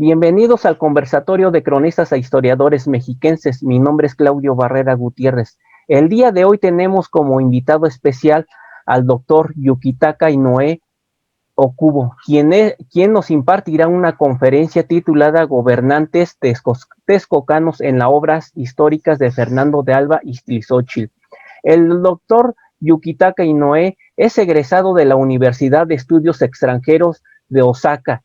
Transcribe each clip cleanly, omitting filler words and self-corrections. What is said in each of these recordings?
Bienvenidos al conversatorio de cronistas e historiadores mexiquenses. Mi nombre es Claudio Barrera Gutiérrez. El día de hoy tenemos como invitado especial al doctor Yukitaka Inoue Okubo, quien nos impartirá una conferencia titulada Gobernantes Texcocanos en las obras históricas de Fernando de Alba Ixtlilxóchitl. El doctor Yukitaka Inoue es egresado de la Universidad de Estudios Extranjeros de Osaka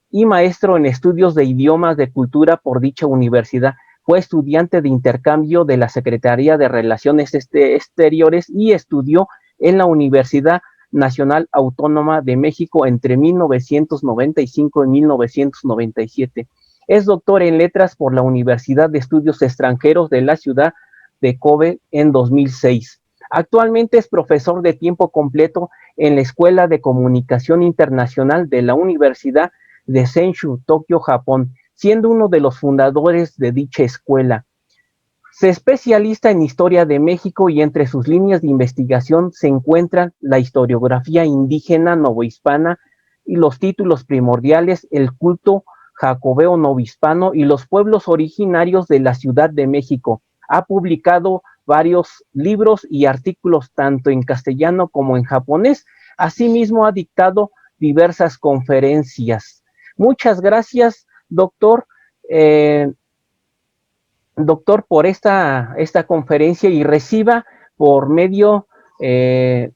y maestro en estudios de idiomas de cultura por dicha universidad. Fue estudiante de intercambio de la Secretaría de Relaciones Exteriores y estudió en la Universidad Nacional Autónoma de México entre 1995 y 1997. Es doctor en letras por la Universidad de Estudios Extranjeros de la ciudad de Kobe en 2006. Actualmente es profesor de tiempo completo en la Escuela de Comunicación Internacional de la Universidad de Senshu, Tokio, Japón, siendo uno de los fundadores de dicha escuela. Se especializa en historia de México y entre sus líneas de investigación se encuentran la historiografía indígena novohispana y los títulos primordiales, el culto jacobeo novohispano y los pueblos originarios de la Ciudad de México. Ha publicado varios libros y artículos tanto en castellano como en japonés. Asimismo, ha dictado diversas conferencias. Muchas gracias, doctor. Doctor, por esta conferencia y reciba por medio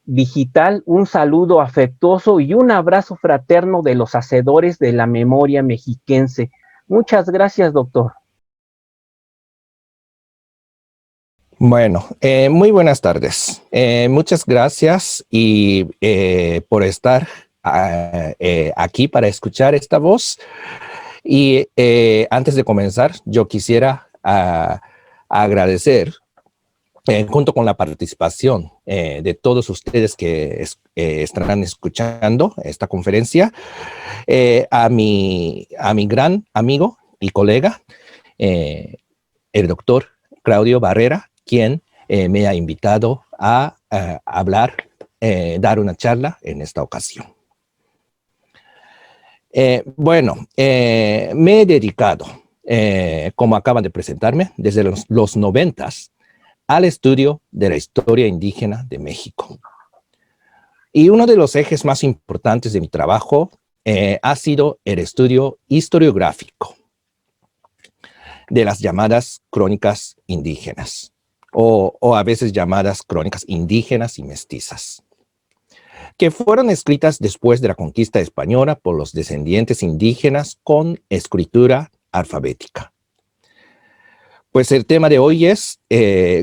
digital un saludo afectuoso y un abrazo fraterno de los hacedores de la memoria mexiquense. Muchas gracias, doctor. Bueno, muy buenas tardes. Muchas gracias por estar aquí para escuchar esta voz. Y antes de comenzar, yo quisiera agradecer, junto con la participación de todos ustedes que estarán escuchando esta conferencia, a mi gran amigo y colega, el doctor Claudio Barrera, quien me ha invitado a dar una charla en esta ocasión. Me he dedicado, como acaban de presentarme, desde los 90s al estudio de la historia indígena de México. Y uno de los ejes más importantes de mi trabajo ha sido el estudio historiográfico de las llamadas crónicas indígenas, o a veces llamadas crónicas indígenas y mestizas, que fueron escritas después de la conquista española por los descendientes indígenas con escritura alfabética. Pues el tema de hoy es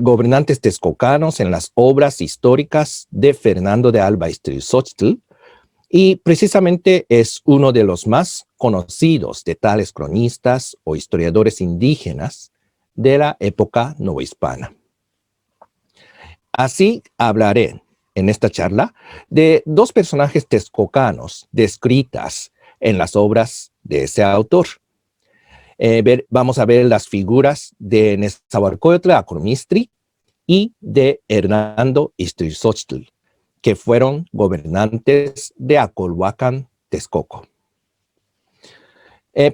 gobernantes texcocanos en las obras históricas de Fernando de Alba Ixtlilxóchitl, y precisamente es uno de los más conocidos de tales cronistas o historiadores indígenas de la época novohispana. Así hablaré en esta charla de dos personajes texcocanos descritas en las obras de ese autor. Vamos a ver las figuras de Nezahualcóyotl Acromistri y de Hernando Ixtlilxóchitl, que fueron gobernantes de Acolhuacan, Texcoco.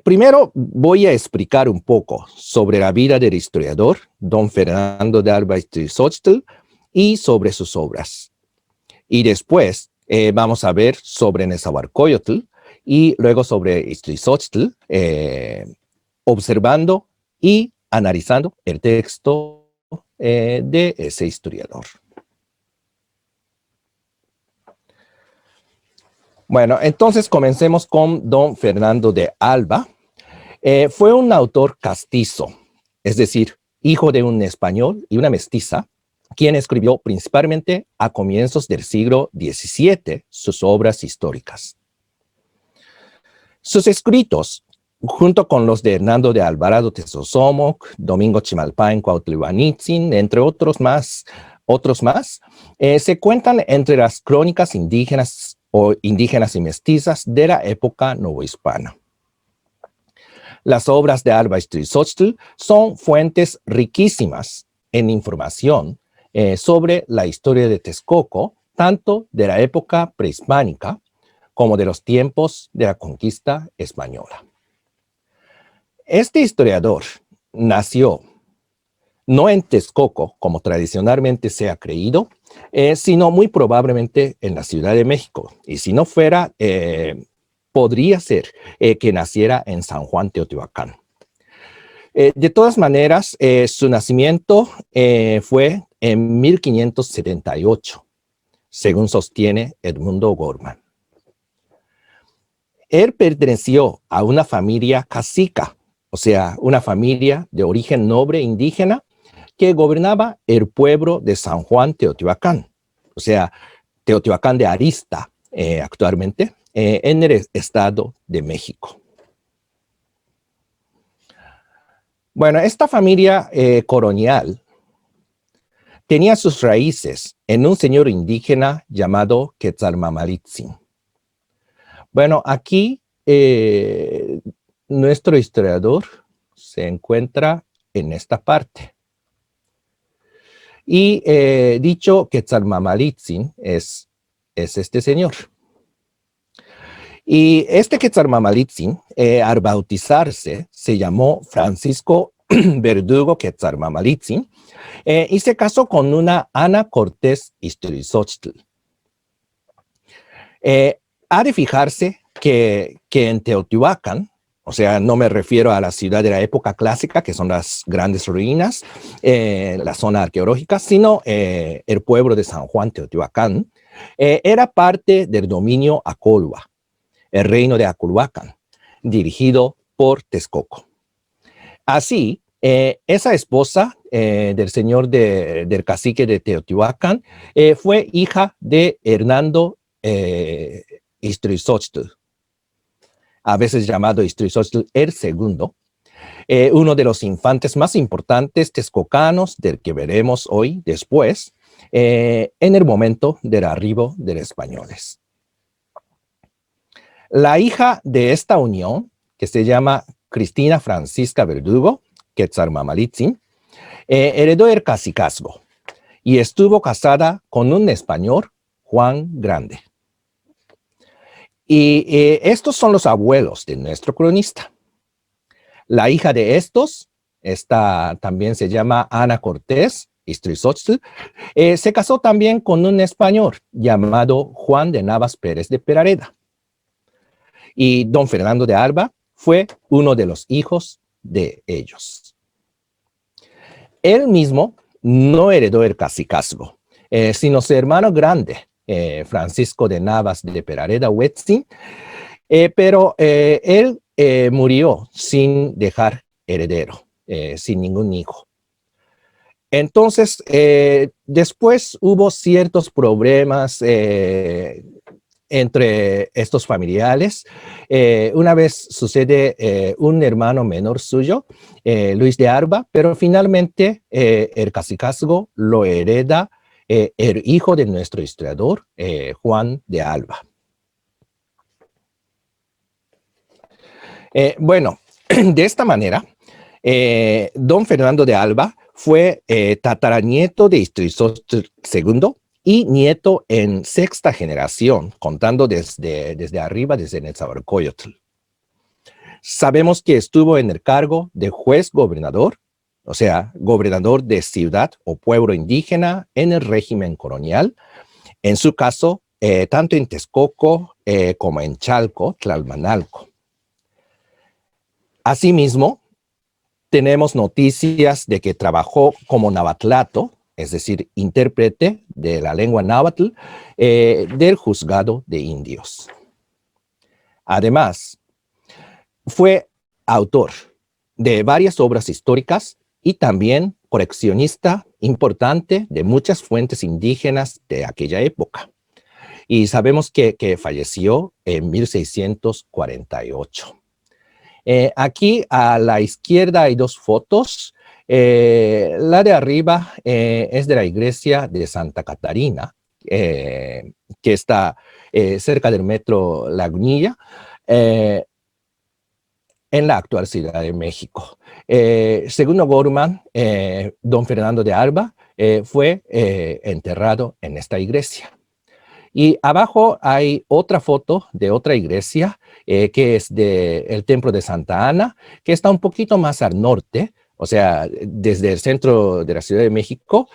Primero voy a explicar un poco sobre la vida del historiador don Fernando de Alba Ixtlilxóchitl y sobre sus obras. Y después vamos a ver sobre Nezahualcóyotl y luego sobre Ixtlilxóchitl, observando y analizando el texto de ese historiador. Bueno, entonces comencemos con don Fernando de Alba. Fue un autor castizo, es decir, hijo de un español y una mestiza, quien escribió principalmente a comienzos del siglo XVII sus obras históricas. Sus escritos, junto con los de Hernando de Alvarado Tezosomoc, Domingo Chimalpain Cuauhtlihuanitzin, entre otros más, se cuentan entre las crónicas indígenas o indígenas y mestizas de la época novohispana. Las obras de Alba Ixtlilxóchitl son fuentes riquísimas en información sobre la historia de Texcoco, tanto de la época prehispánica como de los tiempos de la conquista española. Este historiador nació no en Texcoco, como tradicionalmente se ha creído, sino muy probablemente en la Ciudad de México. Y si no fuera, podría ser que naciera en San Juan Teotihuacán. De todas maneras, su nacimiento fue en 1578, según sostiene Edmundo Gorman. Él perteneció a una familia cacica, o sea, una familia de origen noble indígena que gobernaba el pueblo de San Juan Teotihuacán, o sea, Teotihuacán de Arista actualmente, en el Estado de México. Bueno, esta familia colonial tenía sus raíces en un señor indígena llamado Quetzalmamalitzin. Bueno, aquí nuestro historiador se encuentra en esta parte. Y dicho Quetzalmamalitzin es este señor. Y este Quetzalmamalitzin, al bautizarse, se llamó Francisco Verdugo Quetzalmamalitzin y se casó con una Ana Cortés Izturizóchitl. Ha de fijarse que en Teotihuacán, o sea, no me refiero a la ciudad de la época clásica, que son las grandes ruinas, la zona arqueológica, sino el pueblo de San Juan Teotihuacán, era parte del dominio Acolhua, el reino de Aculhuacan, dirigido por Texcoco. Así, esa esposa del señor del cacique de Teotihuacán fue hija de Hernando Izturizóchitl, a veces llamado Izturizóchitl el segundo, uno de los infantes más importantes texcocanos del que veremos hoy después, en el momento del arribo de los españoles. La hija de esta unión, que se llama Cristina Francisca Verdugo Quetzalmamalitzin, heredó el cacicazgo y estuvo casada con un español, Juan Grande. Y estos son los abuelos de nuestro cronista. La hija de estos, esta también se llama Ana Cortés Izturizóchitl, se casó también con un español llamado Juan de Navas Pérez de Perareda. Y don Fernando de Alba fue uno de los hijos de ellos. Él mismo no heredó el cacicazgo, sino su hermano grande, Francisco de Navas de Perareda Huetzin, pero él murió sin dejar heredero, sin ningún hijo. Entonces, después hubo ciertos problemas entre estos familiares. Una vez sucede un hermano menor suyo, Luis de Alba, pero finalmente el cacicazgo lo hereda el hijo de nuestro historiador, Juan de Alba. Bueno, de esta manera, don Fernando de Alba fue tataranieto de Izturizóchitl II y nieto en sexta generación, contando desde arriba, desde Nezahualcóyotl. Sabemos que estuvo en el cargo de juez gobernador, o sea, gobernador de ciudad o pueblo indígena en el régimen colonial, en su caso, tanto en Texcoco como en Chalco, Tlalmanalco. Asimismo, tenemos noticias de que trabajó como navatlato, es decir, intérprete de la lengua náhuatl del juzgado de indios. Además, fue autor de varias obras históricas y también coleccionista importante de muchas fuentes indígenas de aquella época. Y sabemos que falleció en 1648. Aquí a la izquierda hay dos fotos. La de arriba es de la iglesia de Santa Catarina, que está cerca del metro Lagunilla, en la actual Ciudad de México. Según O'Gorman, don Fernando de Alba fue enterrado en esta iglesia. Y abajo hay otra foto de otra iglesia, que es del Templo de Santa Ana, que está un poquito más al norte, o sea, desde el centro de la Ciudad de México,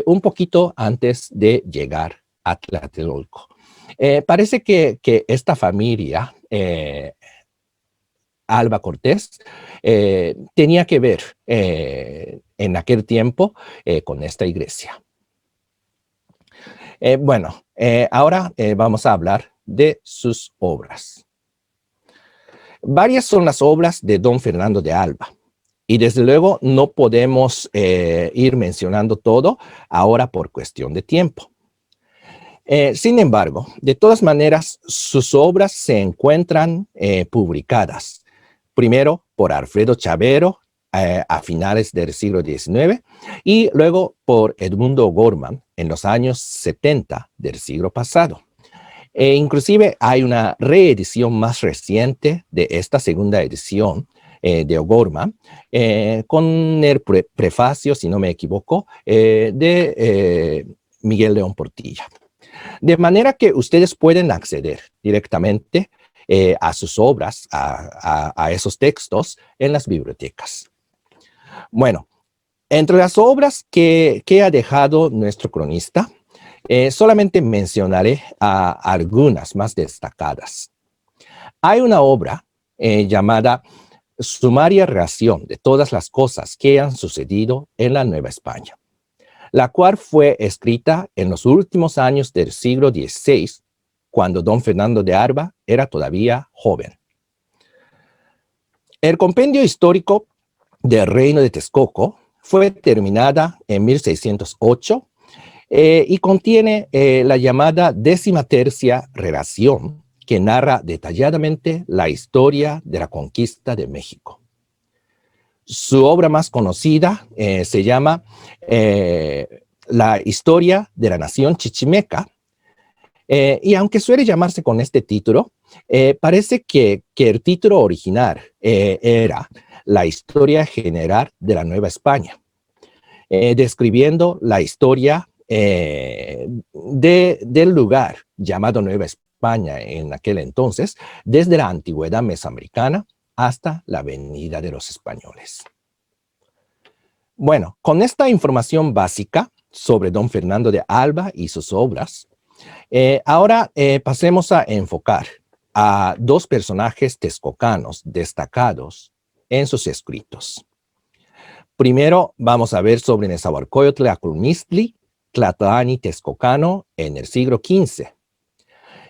un poquito antes de llegar a Tlatelolco. Parece que esta familia, Alba Cortés, tenía que ver en aquel tiempo con esta iglesia. Bueno, ahora vamos a hablar de sus obras. Varias son las obras de don Fernando de Alba. Y desde luego no podemos ir mencionando todo ahora por cuestión de tiempo. Sin embargo, de todas maneras, sus obras se encuentran publicadas, primero por Alfredo Chavero a finales del siglo XIX y luego por Edmundo O'Gorman en los años 70 del siglo pasado. Inclusive hay una reedición más reciente de esta segunda edición de O'Gorman, con el prefacio, si no me equivoco, de Miguel León Portilla. De manera que ustedes pueden acceder directamente a sus obras, a esos textos en las bibliotecas. Bueno, entre las obras que ha dejado nuestro cronista, solamente mencionaré algunas más destacadas. Hay una obra llamada Sumaria Relación de todas las cosas que han sucedido en la Nueva España, la cual fue escrita en los últimos años del siglo XVI, cuando don Fernando de Alba era todavía joven. El compendio histórico del Reino de Texcoco fue terminada en 1608 y contiene la llamada 13ª relación, que narra detalladamente la historia de la conquista de México. Su obra más conocida se llama La historia de la nación chichimeca, y aunque suele llamarse con este título, parece que el título original era La historia general de la Nueva España, describiendo la historia del lugar llamado Nueva España en aquel entonces, desde la antigüedad mesoamericana hasta la venida de los españoles. Bueno, con esta información básica sobre don Fernando de Alba y sus obras, ahora pasemos a enfocar a dos personajes texcocanos destacados en sus escritos. Primero vamos a ver sobre Nezahualcóyotl Aculmistli, Tlatoani texcocano en el siglo XV.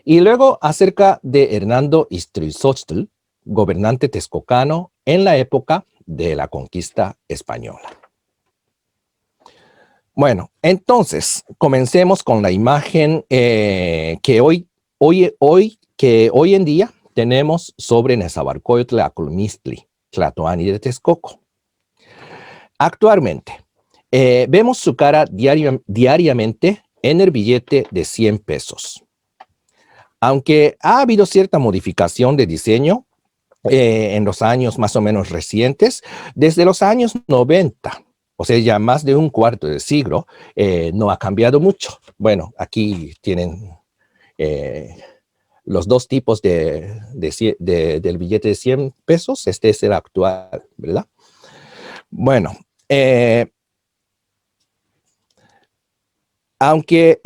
Y luego acerca de Hernando Ixtlilxóchtl, gobernante texcocano en la época de la conquista española. Bueno, entonces comencemos con la imagen que hoy en día tenemos sobre Nezahualcóyotl Aculmistli, Tlatoani de Texcoco. Actualmente, vemos su cara diariamente en el billete de 100 pesos. Aunque ha habido cierta modificación de diseño en los años más o menos recientes, desde los años 90, o sea, ya más de un cuarto de siglo, no ha cambiado mucho. Bueno, aquí tienen los dos tipos del billete de 100 pesos. Este es el actual, ¿verdad? Bueno, aunque,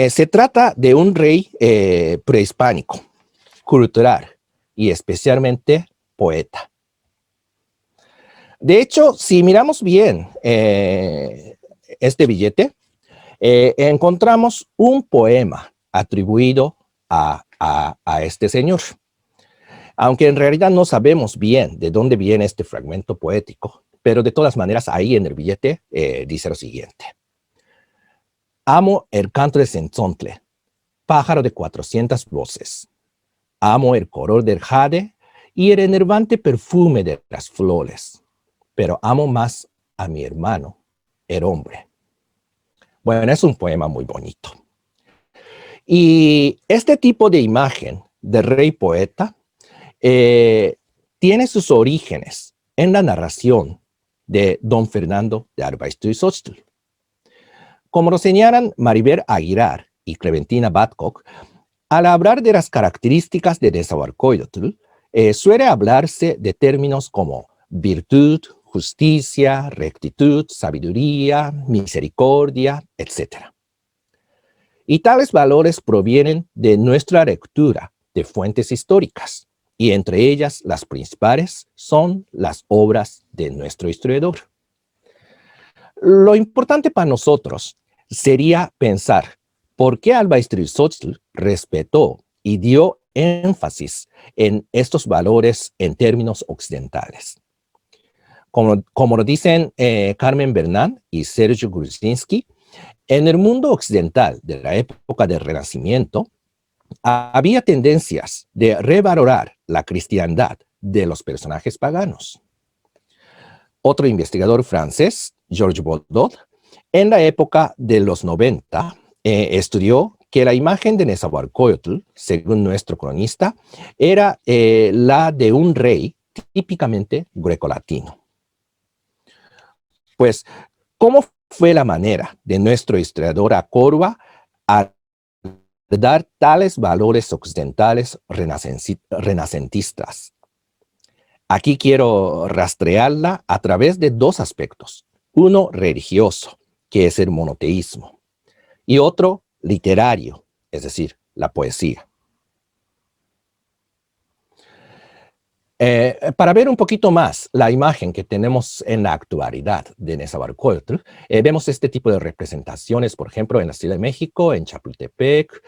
se trata de un rey prehispánico, cultural y especialmente poeta. De hecho, si miramos bien este billete, encontramos un poema atribuido a este señor. Aunque en realidad no sabemos bien de dónde viene este fragmento poético, pero de todas maneras ahí en el billete dice lo siguiente. Amo el canto de Centzontle, pájaro de 400 voces. Amo el color del jade y el enervante perfume de las flores, pero amo más a mi hermano, el hombre. Bueno, es un poema muy bonito. Y este tipo de imagen de rey poeta tiene sus orígenes en la narración de don Fernando de Alba Ixtlilxóchtl. Como lo señalan Maribel Aguilar y Clementina Babcock, al hablar de las características de Nezahualcóyotl, suele hablarse de términos como virtud, justicia, rectitud, sabiduría, misericordia, etc. Y tales valores provienen de nuestra lectura de fuentes históricas, y entre ellas las principales son las obras de nuestro historiador. Lo importante para nosotros sería pensar por qué Alba Istríxotl respetó y dio énfasis en estos valores en términos occidentales. Como lo dicen Carmen Bernal y Sergio Gruzinski, en el mundo occidental de la época del Renacimiento, había tendencias de revalorar la cristiandad de los personajes paganos. Otro investigador francés, Georges Baudot, en la época de los 90, estudió que la imagen de Nezahualcóyotl, según nuestro cronista, era la de un rey típicamente grecolatino. Pues, ¿cómo fue la manera de nuestro historiador Acórdoba a dar tales valores occidentales renacentistas? Aquí quiero rastrearla a través de dos aspectos. Uno religioso, que es el monoteísmo, y otro literario, es decir, la poesía. Para ver un poquito más la imagen que tenemos en la actualidad de Nezahualcóyotl, vemos este tipo de representaciones, por ejemplo, en la Ciudad de México, en Chapultepec,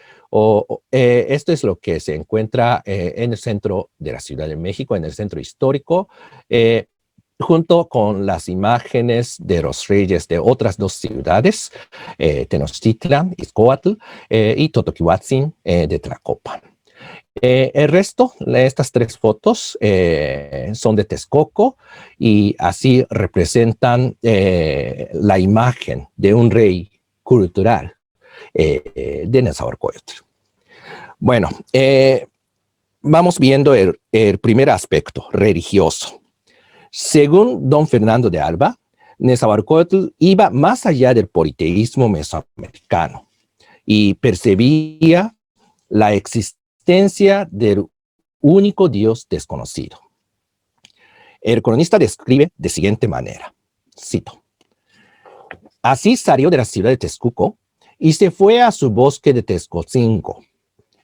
esto es lo que se encuentra en el centro de la Ciudad de México, en el centro histórico, junto con las imágenes de los reyes de otras dos ciudades, Tenochtitlan, Izcóatl, y Totoquihuatzin de Tlacopan. El resto de estas tres fotos son de Texcoco y así representan la imagen de un rey cultural de Nezahualcóyotl. Bueno, vamos viendo el primer aspecto, religioso. Según don Fernando de Alba, Nezahualcóyotl iba más allá del politeísmo mesoamericano y percibía la existencia del único Dios desconocido. El cronista describe de siguiente manera, cito: así salió de la ciudad de Texcoco y se fue a su bosque de Texcocingo,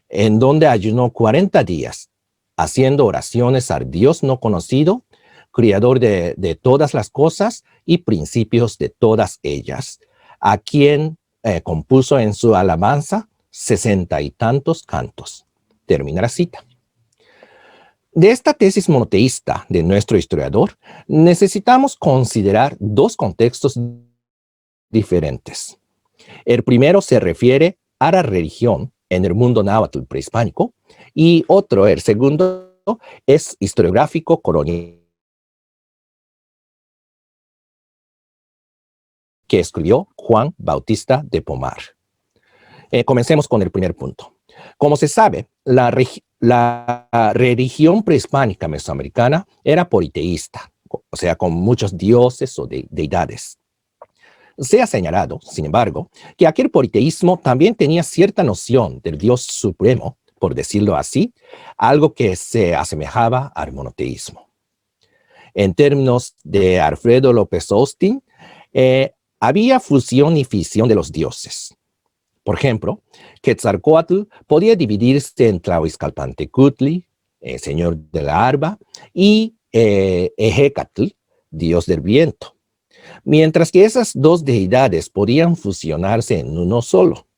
en donde ayunó 40 días, haciendo oraciones al Dios no conocido, criador de todas las cosas y principios de todas ellas, a quien compuso en su alabanza 60 y tantos cantos. Termina la cita. De esta tesis monoteísta de nuestro historiador, necesitamos considerar dos contextos diferentes. El primero se refiere a la religión en el mundo náhuatl prehispánico y el segundo, es historiográfico colonial, que escribió Juan Bautista de Pomar. Comencemos con el primer punto. Como se sabe, la religión prehispánica mesoamericana era politeísta, o sea, con muchos dioses o deidades. Se ha señalado, sin embargo, que aquel politeísmo también tenía cierta noción del Dios supremo, por decirlo así, algo que se asemejaba al monoteísmo. En términos de Alfredo López Austin, había fusión y fisión de los dioses. Por ejemplo, Quetzalcóatl podía dividirse en Tlahuizcalpantecutli, señor de la arba, y Ejecatl, dios del viento, mientras que esas dos deidades podían fusionarse en uno solo.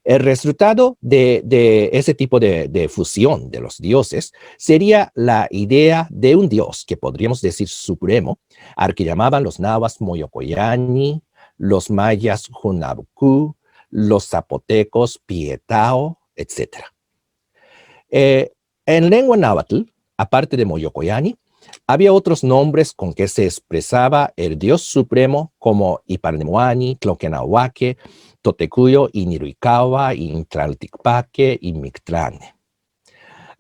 El resultado de ese tipo de fusión de los dioses sería la idea de un dios que podríamos decir supremo, al que llamaban los nahuas Moyocoyani, los mayas Hunabku, los zapotecos Pietao, etc. En lengua náhuatl, aparte de Moyocoyani, había otros nombres con que se expresaba el dios supremo como Iparnemoani, Tloquenahuaque, Totecuyo, Iniruicawa, Intlalticpaque y Mictlane.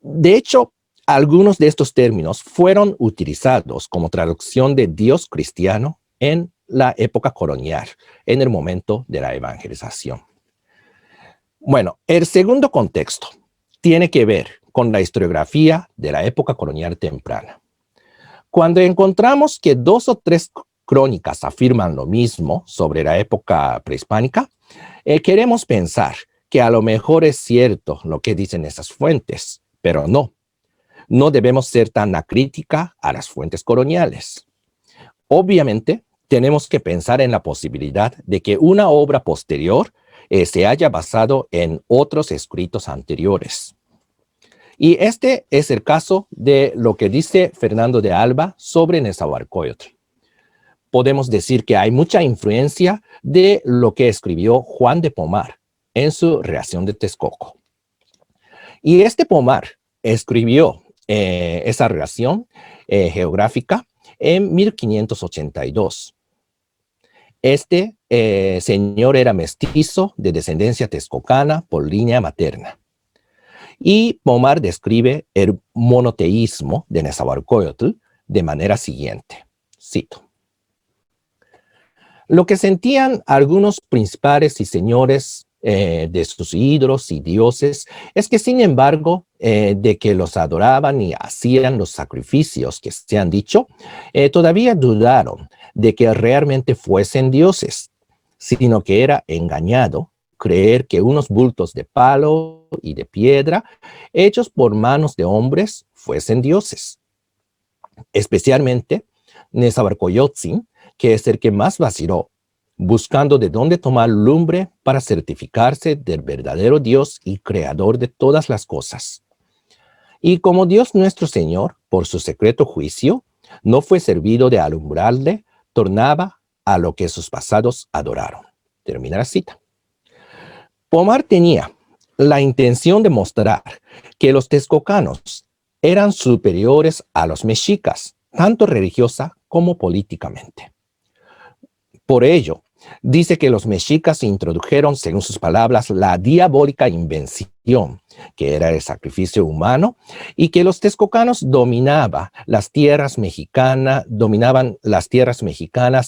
De hecho, algunos de estos términos fueron utilizados como traducción de Dios cristiano en la época colonial, en el momento de la evangelización. Bueno, el segundo contexto tiene que ver con la historiografía de la época colonial temprana. Cuando encontramos que 2 o 3 crónicas afirman lo mismo sobre la época prehispánica, queremos pensar que a lo mejor es cierto lo que dicen esas fuentes, pero no. No debemos ser tan acrítica a las fuentes coloniales. Obviamente, tenemos que pensar en la posibilidad de que una obra posterior se haya basado en otros escritos anteriores. Y este es el caso de lo que dice Fernando de Alba sobre Nezahualcóyotl. Podemos decir que hay mucha influencia de lo que escribió Juan de Pomar en su Reacción de Texcoco. Y este Pomar escribió esa relación geográfica en 1582. Este señor era mestizo de descendencia texcocana por línea materna. Y Pomar describe el monoteísmo de Nezahualcóyotl de manera siguiente. Cito. Lo que sentían algunos principales y señores de sus ídolos y dioses es que, sin embargo, de que los adoraban y hacían los sacrificios que se han dicho, todavía dudaron de que realmente fuesen dioses, sino que era engañado creer que unos bultos de palo y de piedra hechos por manos de hombres fuesen dioses. Especialmente Nezahualcóyotl, que es el que más vaciló, buscando de dónde tomar lumbre para certificarse del verdadero Dios y creador de todas las cosas. Y como Dios nuestro Señor, por su secreto juicio, no fue servido de alumbrarle, tornaba a lo que sus pasados adoraron. Termina la cita. Pomar tenía la intención de mostrar que los texcocanos eran superiores a los mexicas, tanto religiosa como políticamente. Por ello, dice que los mexicas introdujeron, según sus palabras, la diabólica invención, que era el sacrificio humano, y que los texcocanos dominaban las tierras mexicanas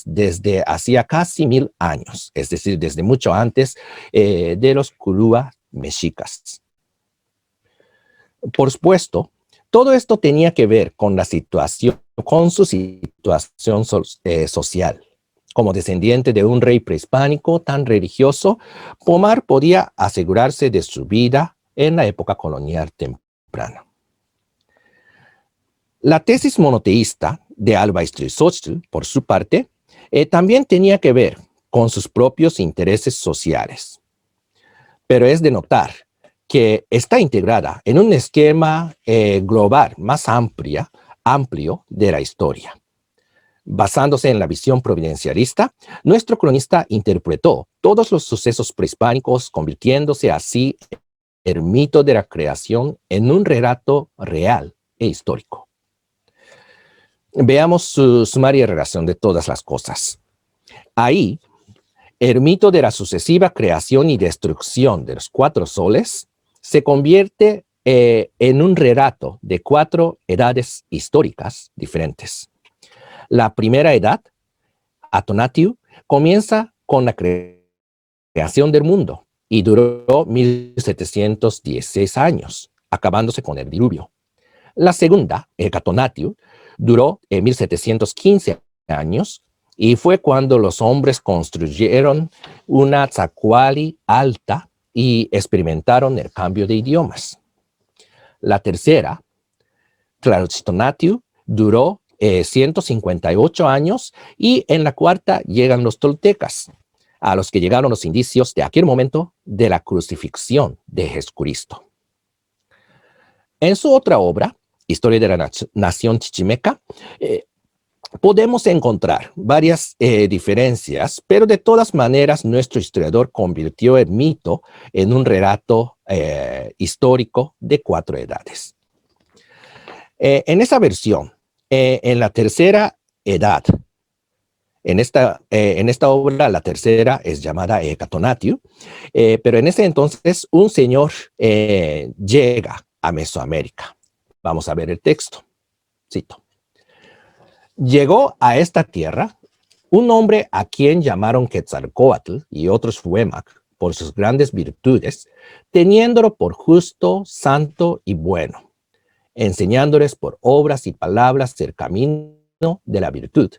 desde hacía casi 1000 años, es decir, desde mucho antes de los culúa mexicas. Por supuesto, todo esto tenía que ver con su situación social. Como descendiente de un rey prehispánico tan religioso, Pomar podía asegurarse de su vida en la época colonial temprana. La tesis monoteísta de Alba Istríxochtl, por su parte, también tenía que ver con sus propios intereses sociales. Pero es de notar que está integrada en un esquema global más amplio de la historia. Basándose en la visión providencialista, nuestro cronista interpretó todos los sucesos prehispánicos, convirtiéndose así el mito de la creación en un relato real e histórico. Veamos su sumaria relación de todas las cosas. Ahí, el mito de la sucesiva creación y destrucción de los 4 soles se convierte en un relato de 4 edades históricas diferentes. La primera edad, Atonatiuh, comienza con la creación del mundo y duró 1716 años, acabándose con el diluvio. La segunda, Hecatonatiuh, duró 1715 años y fue cuando los hombres construyeron una tzacuali alta y experimentaron el cambio de idiomas. La tercera, Tlaxtonatiuh, duró 158 años y en la cuarta llegan los toltecas, a los que llegaron los indicios de aquel momento de la crucifixión de Jesucristo. En su otra obra, Historia de la Nación Chichimeca, podemos encontrar varias diferencias, pero de todas maneras nuestro historiador convirtió el mito en un relato histórico de 4 edades. En esa versión, en la tercera edad, en esta obra la tercera es llamada Hecatonatiuh, pero en ese entonces un señor llega a Mesoamérica. Vamos a ver el texto. Cito. Llegó a esta tierra un hombre a quien llamaron Quetzalcóatl y otros Huemac, por sus grandes virtudes, teniéndolo por justo, santo y bueno, enseñándoles por obras y palabras el camino de la virtud,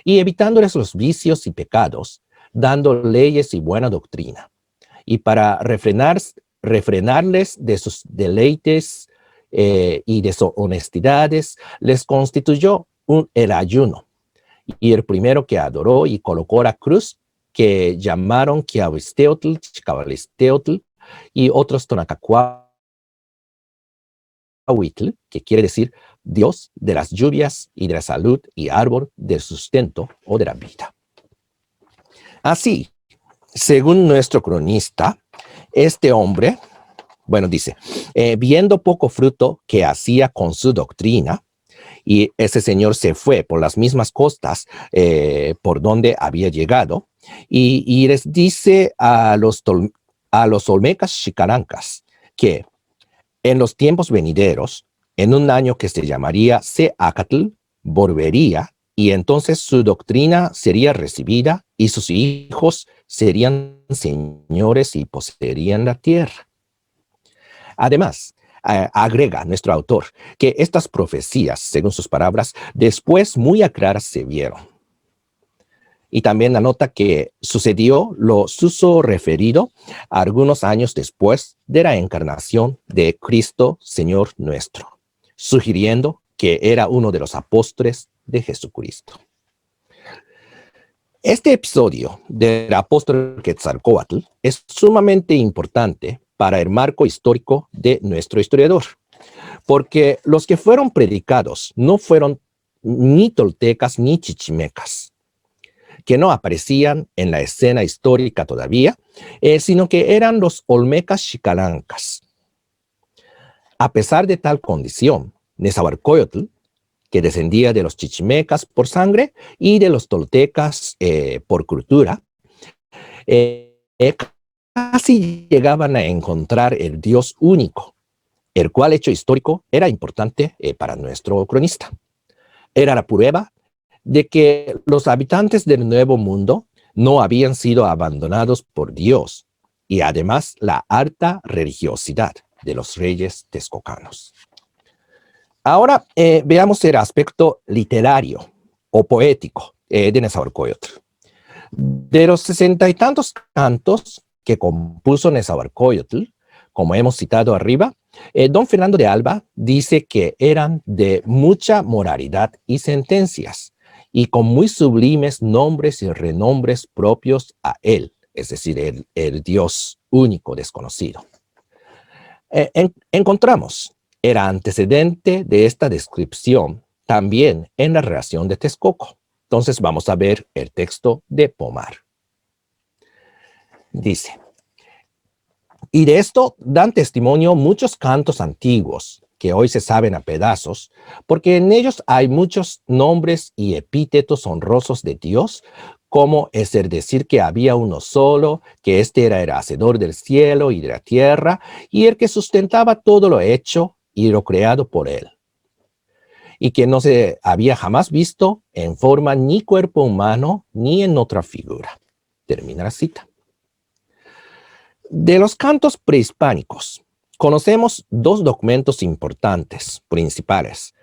y evitándoles los vicios y pecados, dando leyes y buena doctrina, y para refrenarles de sus deleites y deshonestidades, les constituyó el ayuno, y el primero que adoró y colocó la cruz, que llamaron Quiahuizteotl, Chicabalisteotl, y otros Tonacacuahuitl, que quiere decir Dios de las lluvias y de la salud y árbol del sustento o de la vida. Así, según nuestro cronista, este hombre, bueno, dice, viendo poco fruto que hacía con su doctrina, y ese señor se fue por las mismas costas por donde había llegado, y les dice a los olmecas chicarancas que en los tiempos venideros, en un año que se llamaría Seacatl, volvería, y entonces su doctrina sería recibida y sus hijos serían señores y poseerían la tierra. Además, agrega nuestro autor que estas profecías, según sus palabras, después muy a claras se vieron. Y también anota que sucedió lo suso referido algunos años después de la encarnación de Cristo Señor nuestro, sugiriendo que era uno de los apóstoles de Jesucristo. Este episodio del apóstol Quetzalcóatl es sumamente importante para el marco histórico de nuestro historiador, porque los que fueron predicados no fueron ni toltecas ni chichimecas, que no aparecían en la escena histórica todavía, sino que eran los olmecas xicalancas. A pesar de tal condición, Nezahualcóyotl, que descendía de los chichimecas por sangre y de los toltecas por cultura, casi llegaban a encontrar el Dios único, el cual hecho histórico era importante para nuestro cronista. Era la prueba de que los habitantes del Nuevo Mundo no habían sido abandonados por Dios, y además la alta religiosidad de los reyes texcocanos. Ahora veamos el aspecto literario o poético de Nezahualcóyotl. De los 60 y tantos cantos que compuso Nezahualcóyotl, como hemos citado arriba, don Fernando de Alba dice que eran de mucha moralidad y sentencias, y con muy sublimes nombres y renombres propios a él, es decir, el Dios único desconocido. Encontramos el antecedente de esta descripción también en la relación de Texcoco. Entonces vamos a ver el texto de Pomar. Dice, y de esto dan testimonio muchos cantos antiguos que hoy se saben a pedazos, porque en ellos hay muchos nombres y epítetos honrosos de Dios, como es el decir que había uno solo, que éste era el hacedor del cielo y de la tierra, y el que sustentaba todo lo hecho y lo creado por él, y que no se había jamás visto en forma ni cuerpo humano, ni en otra figura. Termina la cita. De los cantos prehispánicos, conocemos dos documentos importantes, principales.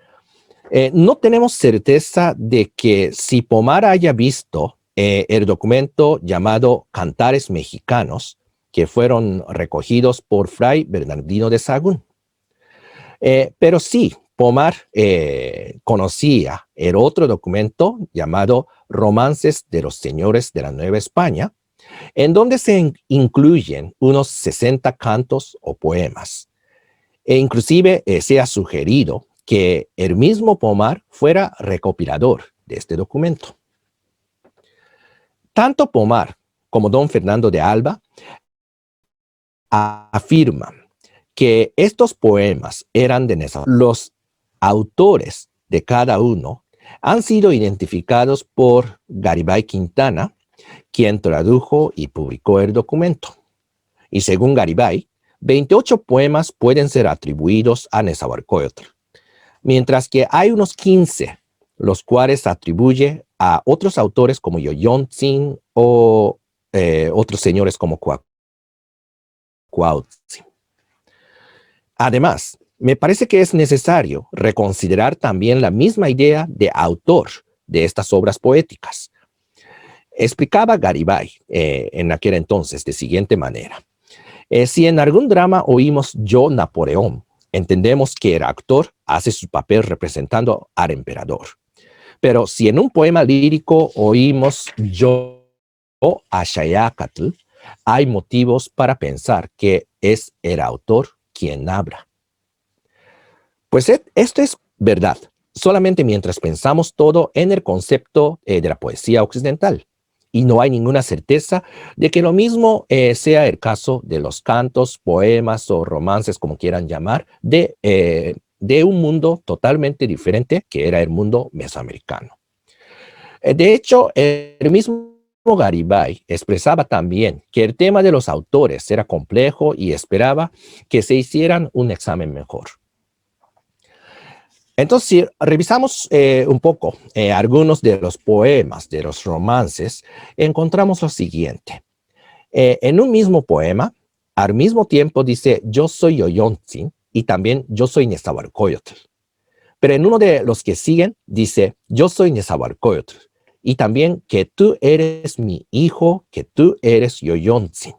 No tenemos certeza de que si Pomar haya visto el documento llamado Cantares Mexicanos, que fueron recogidos por Fray Bernardino de Sahagún. Pero sí, Pomar conocía el otro documento llamado Romances de los Señores de la Nueva España, en donde se incluyen unos 60 cantos o poemas. E inclusive se ha sugerido que el mismo Pomar fuera recopilador de este documento. Tanto Pomar como don Fernando de Alba afirman que estos poemas eran de Nezahualcóyotl. Los autores de cada uno han sido identificados por Garibay Quintana, quien tradujo y publicó el documento. Y según Garibay, 28 poemas pueden ser atribuidos a Nezahualcóyotl, mientras que hay unos 15, los cuales atribuye a otros autores como Yoyontzin o otros señores como Cuauhtsin. Además, me parece que es necesario reconsiderar también la misma idea de autor de estas obras poéticas. Explicaba Garibay en aquel entonces de siguiente manera. Si en algún drama oímos yo Napoleón, entendemos que el actor hace su papel representando al emperador. Pero si en un poema lírico oímos yo Axayácatl, hay motivos para pensar que es el autor quien habla. Pues esto es verdad, solamente mientras pensamos todo en el concepto de la poesía occidental. Y no hay ninguna certeza de que lo mismo sea el caso de los cantos, poemas o romances, como quieran llamar, de un mundo totalmente diferente que era el mundo mesoamericano. De hecho, el mismo Garibay expresaba también que el tema de los autores era complejo y esperaba que se hicieran un examen mejor. Entonces, si revisamos un poco algunos de los poemas, de los romances, encontramos lo siguiente. En un mismo poema, al mismo tiempo dice, yo soy Ollontzin y también yo soy Nezahualcóyotl. Pero en uno de los que siguen dice, yo soy Nezahualcóyotl y también que tú eres mi hijo, que tú eres Ollontzin.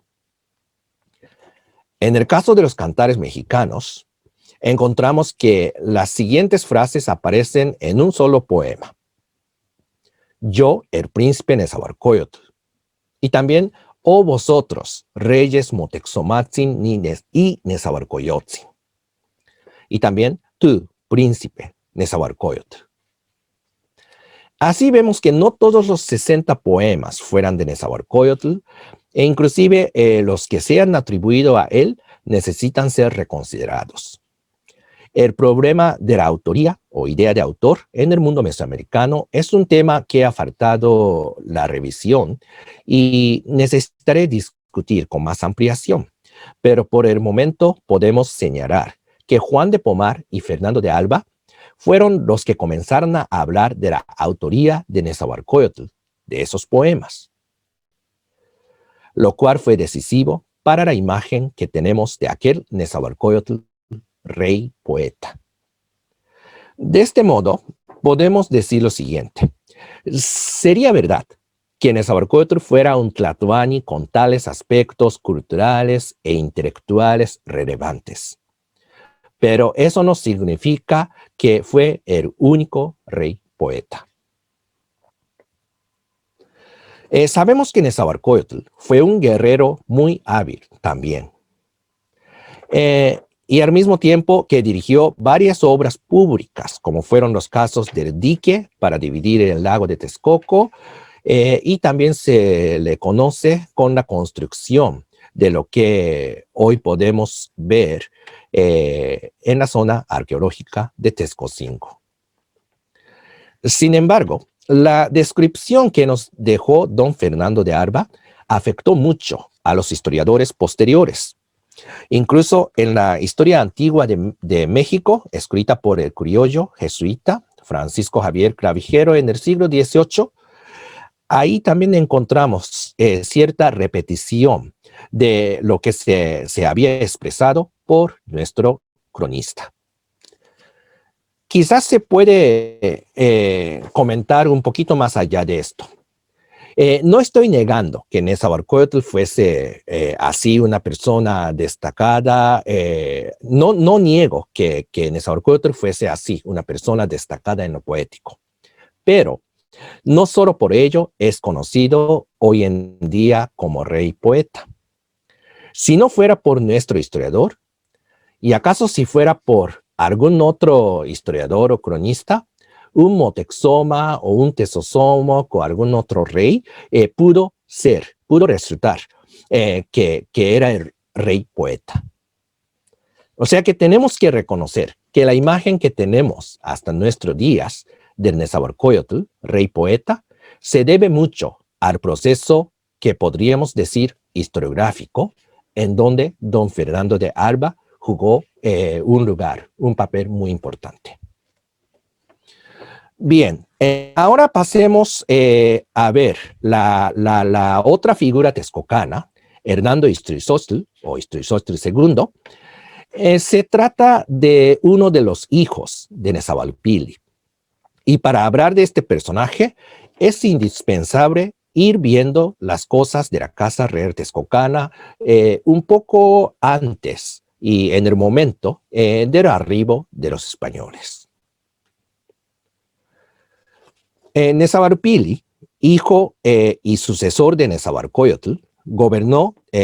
En el caso de los cantares mexicanos, encontramos que las siguientes frases aparecen en un solo poema. Yo, el príncipe Nezahualcóyotl. Y también, oh vosotros, reyes Motexomatzin y Nezahualcóyotzin. Y también, tú, príncipe Nezahualcóyotl. Así vemos que no todos los 60 poemas fueran de Nezahualcóyotl, e inclusive los que se han atribuido a él necesitan ser reconsiderados. El problema de la autoría o idea de autor en el mundo mesoamericano es un tema que ha faltado la revisión y necesitaré discutir con más ampliación. Pero por el momento podemos señalar que Juan de Pomar y Fernando de Alba fueron los que comenzaron a hablar de la autoría de Nezahualcóyotl, de esos poemas, lo cual fue decisivo para la imagen que tenemos de aquel Nezahualcóyotl rey poeta. De este modo, podemos decir lo siguiente. Sería verdad que Nezahualcóyotl fuera un tlatoani con tales aspectos culturales e intelectuales relevantes. Pero eso no significa que fue el único rey poeta. Sabemos que Nezahualcóyotl fue un guerrero muy hábil también. Y al mismo tiempo que dirigió varias obras públicas, como fueron los casos del dique para dividir el lago de Texcoco, y también se le conoce con la construcción de lo que hoy podemos ver en la zona arqueológica de Texcocingo. Sin embargo, la descripción que nos dejó don Fernando de Alba afectó mucho a los historiadores posteriores. Incluso en la historia antigua de México, escrita por el criollo jesuita Francisco Javier Clavijero en el siglo XVIII, ahí también encontramos cierta repetición de lo que se había expresado por nuestro cronista. Quizás se puede comentar un poquito más allá de esto. No estoy negando que Nezahualcóyotl fuese así una persona destacada. No niego que Nezahualcóyotl fuese así una persona destacada en lo poético. Pero no solo por ello es conocido hoy en día como rey poeta. Si no fuera por nuestro historiador, y acaso si fuera por algún otro historiador o cronista, un Motexoma o un Tezozomoc o algún otro rey pudo resultar que era el rey poeta. O sea que tenemos que reconocer que la imagen que tenemos hasta nuestros días del Nezahualcóyotl, rey poeta, se debe mucho al proceso que podríamos decir historiográfico, en donde don Fernando de Alba jugó un papel muy importante. Bien, ahora pasemos a ver la otra figura texcocana, Hernando Istrisóstl, o Istrisóstl II, se trata de uno de los hijos de Nezahualpilli. Y para hablar de este personaje, es indispensable ir viendo las cosas de la Casa Real Texcocana un poco antes y en el momento del arribo de los españoles. Nezahualpilli, hijo y sucesor de Nezahualcóyotl,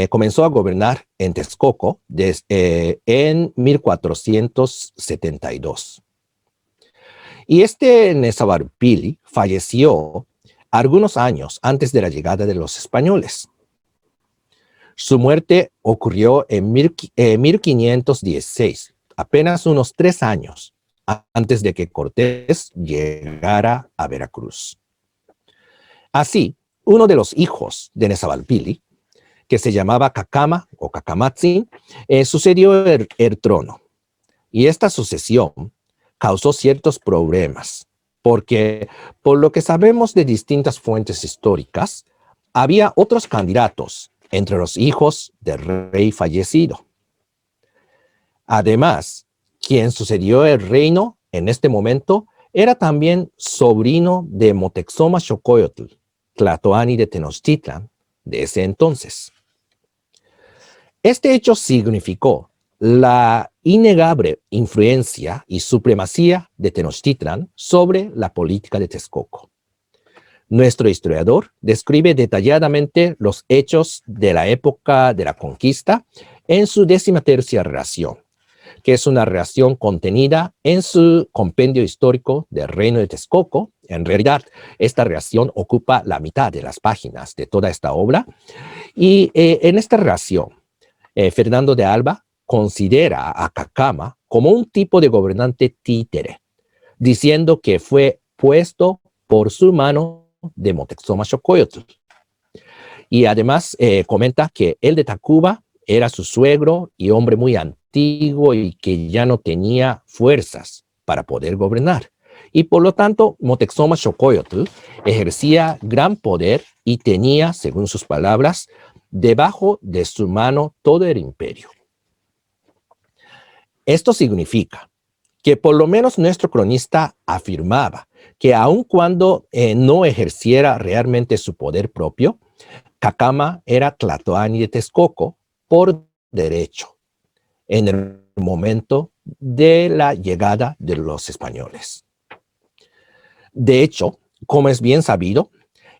comenzó a gobernar en Texcoco en 1472. Y este Nezahualpilli falleció algunos años antes de la llegada de los españoles. Su muerte ocurrió en 1516, apenas unos 3 años antes de que Cortés llegara a Veracruz. Así, uno de los hijos de Nezahualpilli, que se llamaba Cacama o Cacamatzin, sucedió el trono. Y esta sucesión causó ciertos problemas, porque por lo que sabemos de distintas fuentes históricas, había otros candidatos entre los hijos del rey fallecido. Además, quien sucedió el reino en este momento era también sobrino de Moctezuma Xocoyotl, Tlatoani de Tenochtitlan, de ese entonces. Este hecho significó la innegable influencia y supremacía de Tenochtitlan sobre la política de Texcoco. Nuestro historiador describe detalladamente los hechos de la época de la conquista en su 13ª relación, que es una relación contenida en su compendio histórico del Reino de Texcoco. En realidad, esta relación ocupa la mitad de las páginas de toda esta obra. Y en esta relación, Fernando de Alba considera a Cacama como un tipo de gobernante títere, diciendo que fue puesto por su mano de Moctezuma Xocoyotl. Y además comenta que el de Tacuba era su suegro y hombre muy antiguo y que ya no tenía fuerzas para poder gobernar. Y por lo tanto, Moctezuma Xocoyotl ejercía gran poder y tenía, según sus palabras, debajo de su mano todo el imperio. Esto significa que por lo menos nuestro cronista afirmaba que aun cuando no ejerciera realmente su poder propio, Cacama era Tlatoani de Texcoco por derecho en el momento de la llegada de los españoles. De hecho, como es bien sabido,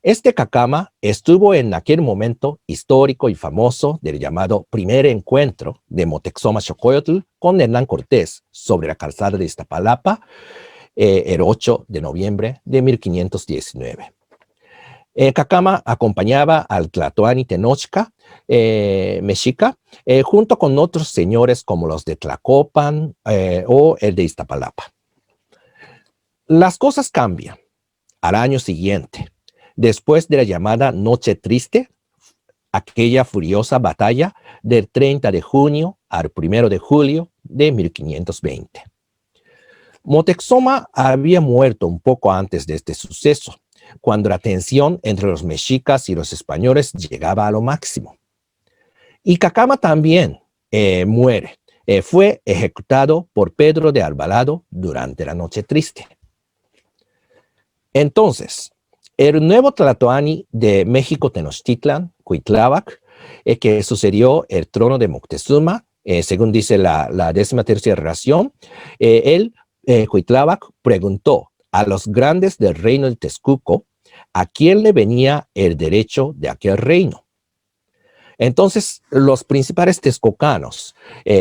este Cacama estuvo en aquel momento histórico y famoso del llamado primer encuentro de Moctezuma Xocoyotl con Hernán Cortés sobre la calzada de Iztapalapa el 8 de noviembre de 1519. Cacama acompañaba al Tlatoani Tenochca mexica junto con otros señores como los de Tlacopan o el de Iztapalapa. Las cosas cambian al año siguiente, después de la llamada Noche Triste, aquella furiosa batalla del 30 de junio al 1 de julio de 1520. Moctezuma había muerto un poco antes de este suceso, cuando la tensión entre los mexicas y los españoles llegaba a lo máximo. Y Cacama también muere. Fue ejecutado por Pedro de Alvarado durante la Noche Triste. Entonces, el nuevo Tlatoani de México Tenochtitlan, Cuitláhuac, que sucedió el trono de Moctezuma, según dice la 13ª relación, Cuitláhuac preguntó a los grandes del reino de Texcoco a quién le venía el derecho de aquel reino. Entonces, los principales texcocanos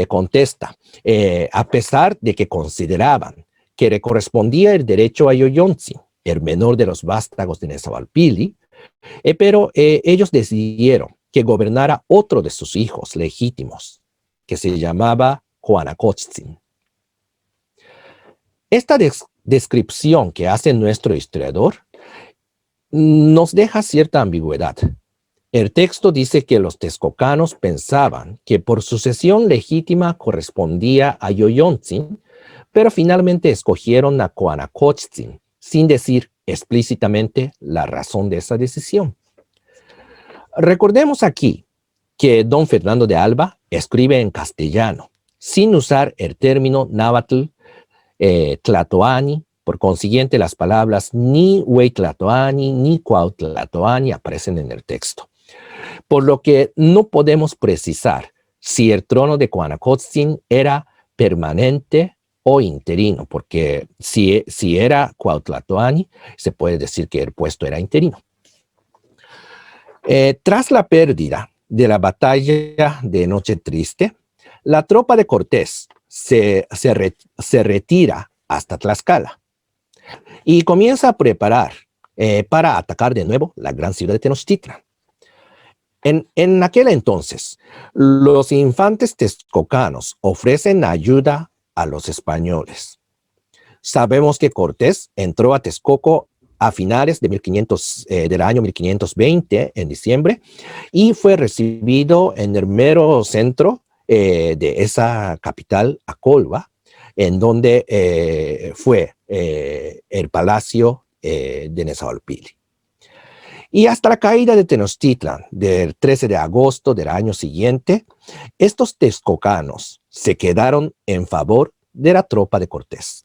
contestan, a pesar de que consideraban que le correspondía el derecho a Yoyontzin, el menor de los vástagos de Nezahualpilli, pero ellos decidieron que gobernara otro de sus hijos legítimos, que se llamaba Juanacotzin. Esta descripción que hace nuestro historiador nos deja cierta ambigüedad. El texto dice que los texcocanos pensaban que por sucesión legítima correspondía a Yoyontzin, pero finalmente escogieron a Juanacotzin, sin decir explícitamente la razón de esa decisión. Recordemos aquí que don Fernando de Alba escribe en castellano, sin usar el término náhuatl tlatoani. Por consiguiente, las palabras ni hueytlatoani ni cuautlatoani aparecen en el texto. Por lo que no podemos precisar si el trono de Coanacotzin era permanente o interino, porque si era cuautlatoani, se puede decir que el puesto era interino. Tras la pérdida de la batalla de Noche Triste, la tropa de Cortés se retira hasta Tlaxcala y comienza a preparar para atacar de nuevo la gran ciudad de Tenochtitlan. En aquel entonces, los infantes texcocanos ofrecen ayuda a los españoles. Sabemos que Cortés entró a Texcoco a finales de del año 1520, en diciembre, y fue recibido en el mero centro de esa capital, Acolva, en donde fue el palacio de Nezahualpilli. Y hasta la caída de Tenochtitlan, del 13 de agosto del año siguiente, estos texcocanos se quedaron en favor de la tropa de Cortés.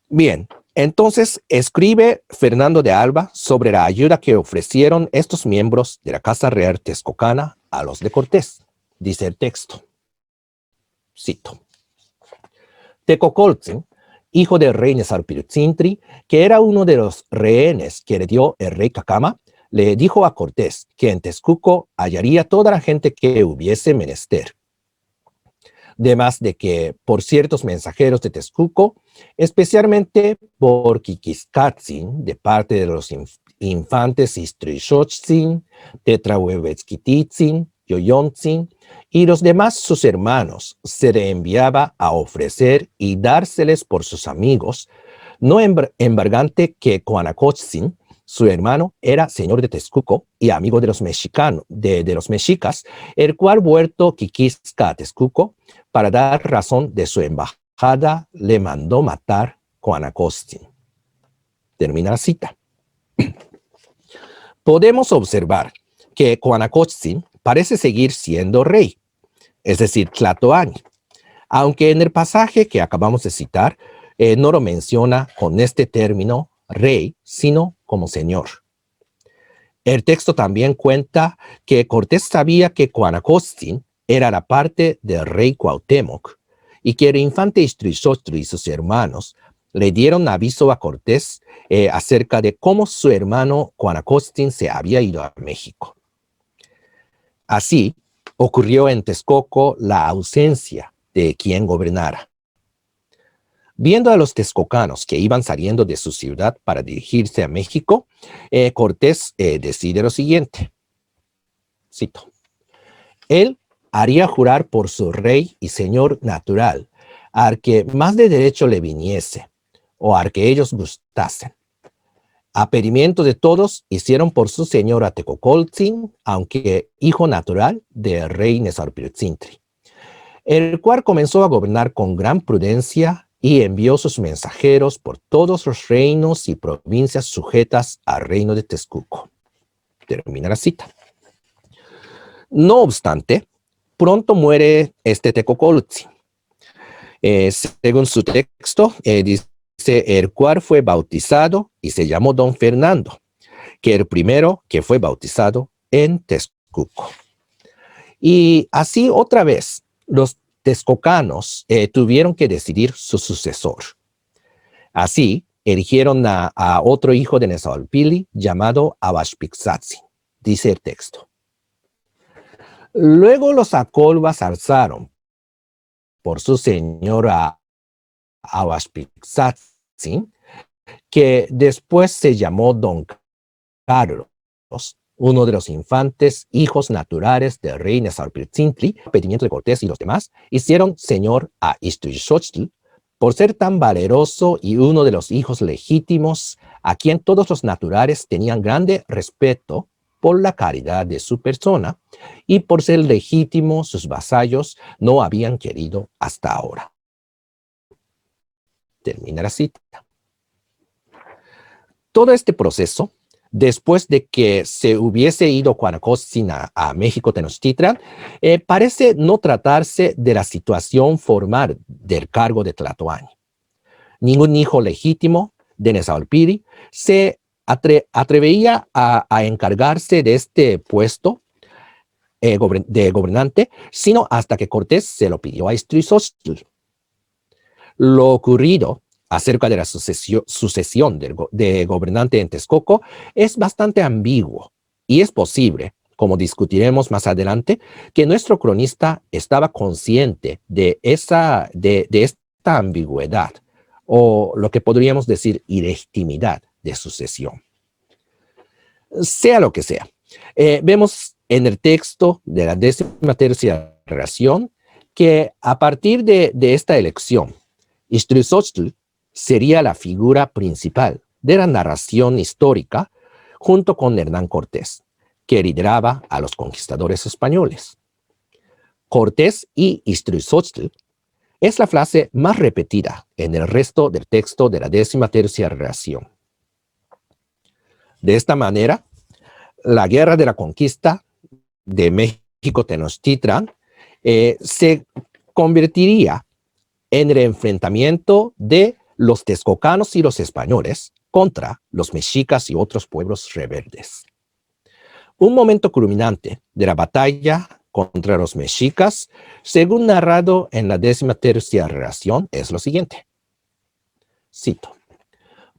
Bien, entonces escribe Fernando de Alba sobre la ayuda que ofrecieron estos miembros de la Casa Real Texcocana a los de Cortés. Dice el texto, cito: Tecocoltzin, hijo del rey Nezarpilutzintli, que era uno de los rehenes que le dio el rey Cacama, le dijo a Cortés que en Texcoco hallaría toda la gente que hubiese menester. Además de que por ciertos mensajeros de Texcoco, especialmente por Quiquiscatzin, de parte de los infantes Istrixotzin, Tetrahuehuetzquititzin, Yoyontzin, y los demás sus hermanos, se le enviaba a ofrecer y dárseles por sus amigos, no embargante que Coanacotzin, su hermano, era señor de Texcoco y amigo de los mexicas, el cual vuelto Quiquisca a Texcoco, para dar razón de su embajada, le mandó matar Coanacotzin. Termina la cita. Podemos observar que Coanacotzin parece seguir siendo rey, es decir, Tlatoani, aunque en el pasaje que acabamos de citar no lo menciona con este término rey, sino como señor. El texto también cuenta que Cortés sabía que Coanacotzin era la parte del rey Cuauhtémoc y que el infante Ixtlilxóchtli y sus hermanos le dieron aviso a Cortés acerca de cómo su hermano Coanacotzin se había ido a México. Así ocurrió en Texcoco la ausencia de quien gobernara. Viendo a los texcocanos que iban saliendo de su ciudad para dirigirse a México, Cortés decide lo siguiente. Cito: Él haría jurar por su rey y señor natural, al que más de derecho le viniese, o al que ellos gustasen. A pedimiento de todos, hicieron por su señor a Tecocoltzin, aunque hijo natural del rey Nezarpilutzintli, el cual comenzó a gobernar con gran prudencia y envió sus mensajeros por todos los reinos y provincias sujetas al reino de Texcoco. Termina la cita. No obstante, pronto muere este Tecocoltzin. Según su texto, dice, el cual fue bautizado y se llamó Don Fernando, que el primero que fue bautizado en Texcoco. Y así otra vez, los texcocanos tuvieron que decidir su sucesor. Así, eligieron a otro hijo de Nezahualpilli llamado Ahuaxpixatzin, dice el texto. Luego los acolvas alzaron por su señora Ahuaxpixatzin, que después se llamó Don Carlos, uno de los infantes, hijos naturales del rey Nezarpilutzintli, a pedimiento de Cortés y los demás, hicieron señor a Ixtlilxóchtli por ser tan valeroso y uno de los hijos legítimos a quien todos los naturales tenían grande respeto por la caridad de su persona y por ser legítimo sus vasallos no habían querido hasta ahora. Termina la cita. Todo este proceso después de que se hubiese ido Guanacaste a México Tenochtitlan, parece no tratarse de la situación formal del cargo de Tlatoani. Ningún hijo legítimo de Nezahualpiri se atrevía a encargarse de este puesto de gobernante, sino hasta que Cortés se lo pidió a Istríxochtl. Lo ocurrido acerca de la sucesión de gobernante en Texcoco es bastante ambiguo y es posible, como discutiremos más adelante, que nuestro cronista estaba consciente de esta ambigüedad o lo que podríamos decir ilegitimidad de sucesión. Sea lo que sea, vemos en el texto de la 13ª relación que a partir de esta elección, Istríxochtl sería la figura principal de la narración histórica junto con Hernán Cortés, que lideraba a los conquistadores españoles. Cortés y Istríxochtl es la frase más repetida en el resto del texto de la 13ª relación. De esta manera, la guerra de la conquista de México Tenochtitlan se convertiría en el enfrentamiento de los texcocanos y los españoles contra los mexicas y otros pueblos rebeldes. Un momento culminante de la batalla contra los mexicas, según narrado en la 13ª relación, es lo siguiente. Cito: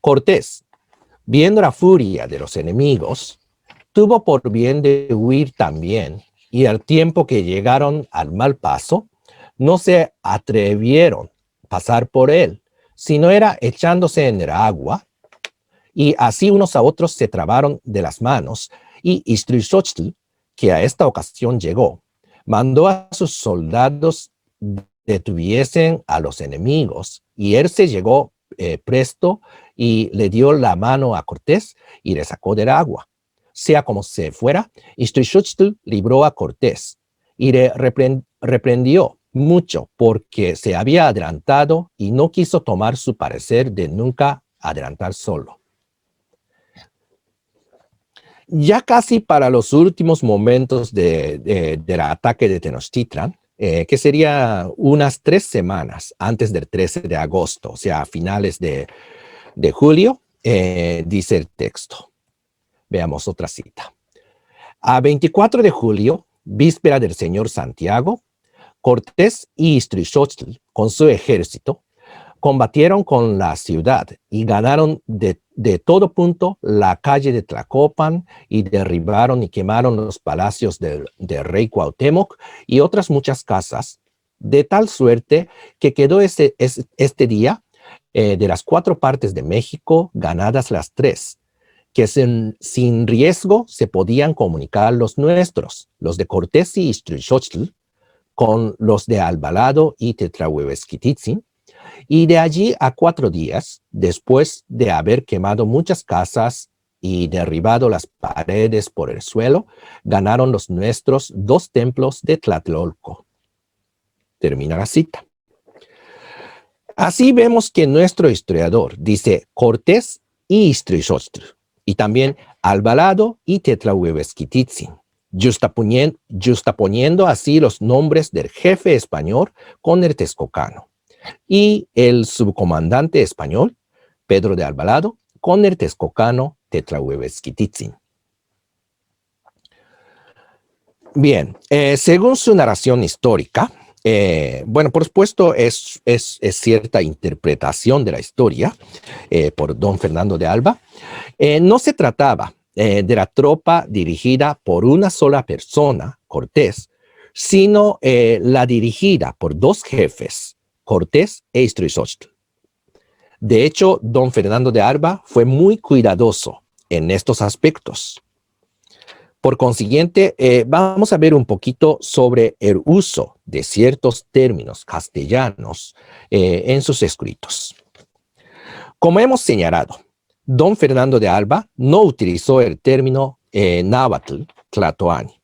Cortés, viendo la furia de los enemigos, tuvo por bien de huir también, y al tiempo que llegaron al mal paso, no se atrevieron a pasar por él, sino era echándose en el agua, y así unos a otros se trabaron de las manos, y Istríxochtl, que a esta ocasión llegó, mandó a sus soldados detuviesen a los enemigos, y él se llegó presto y le dio la mano a Cortés y le sacó del agua. Sea como se fuera, Istríxochtl libró a Cortés y le reprendió mucho porque se había adelantado y no quiso tomar su parecer de nunca adelantar solo. Ya casi para los últimos momentos del ataque de Tenochtitlan, que sería unas 3 semanas antes del 13 de agosto, o sea, a finales de julio, dice el texto. Veamos otra cita. A 24 de julio, víspera del señor Santiago, Cortés y Istríxochtl, con su ejército, combatieron con la ciudad y ganaron de todo punto la calle de Tlacopan y derribaron y quemaron los palacios del rey Cuauhtémoc y otras muchas casas, de tal suerte que quedó este día de las 4 partes de México ganadas las 3, que sin riesgo se podían comunicar los nuestros, los de Cortés y Istríxochtl, con los de Albalado y Tetrahuesquiticin, y de allí a 4 días, después de haber quemado muchas casas y derribado las paredes por el suelo, ganaron los nuestros 2 templos de Tlatelolco. Termina la cita. Así vemos que nuestro historiador dice Cortés y Istríxochtl, y también Albalado y Tetrahuesquiticin, justaponiendo así los nombres del jefe español con el texcocano, y el subcomandante español, Pedro de Albalado, con el texcocano Tetrahuesquiticin. Bien, según su narración histórica, bueno, por supuesto es cierta interpretación de la historia por don Fernando de Alba. No se trataba de la tropa dirigida por una sola persona, Cortés, sino la dirigida por 2 jefes, Cortés e Istríxochtl. De hecho, don Fernando de Alba fue muy cuidadoso en estos aspectos. Por consiguiente, vamos a ver un poquito sobre el uso de ciertos términos castellanos en sus escritos. Como hemos señalado, don Fernando de Alba no utilizó el término náhuatl, tlatoani.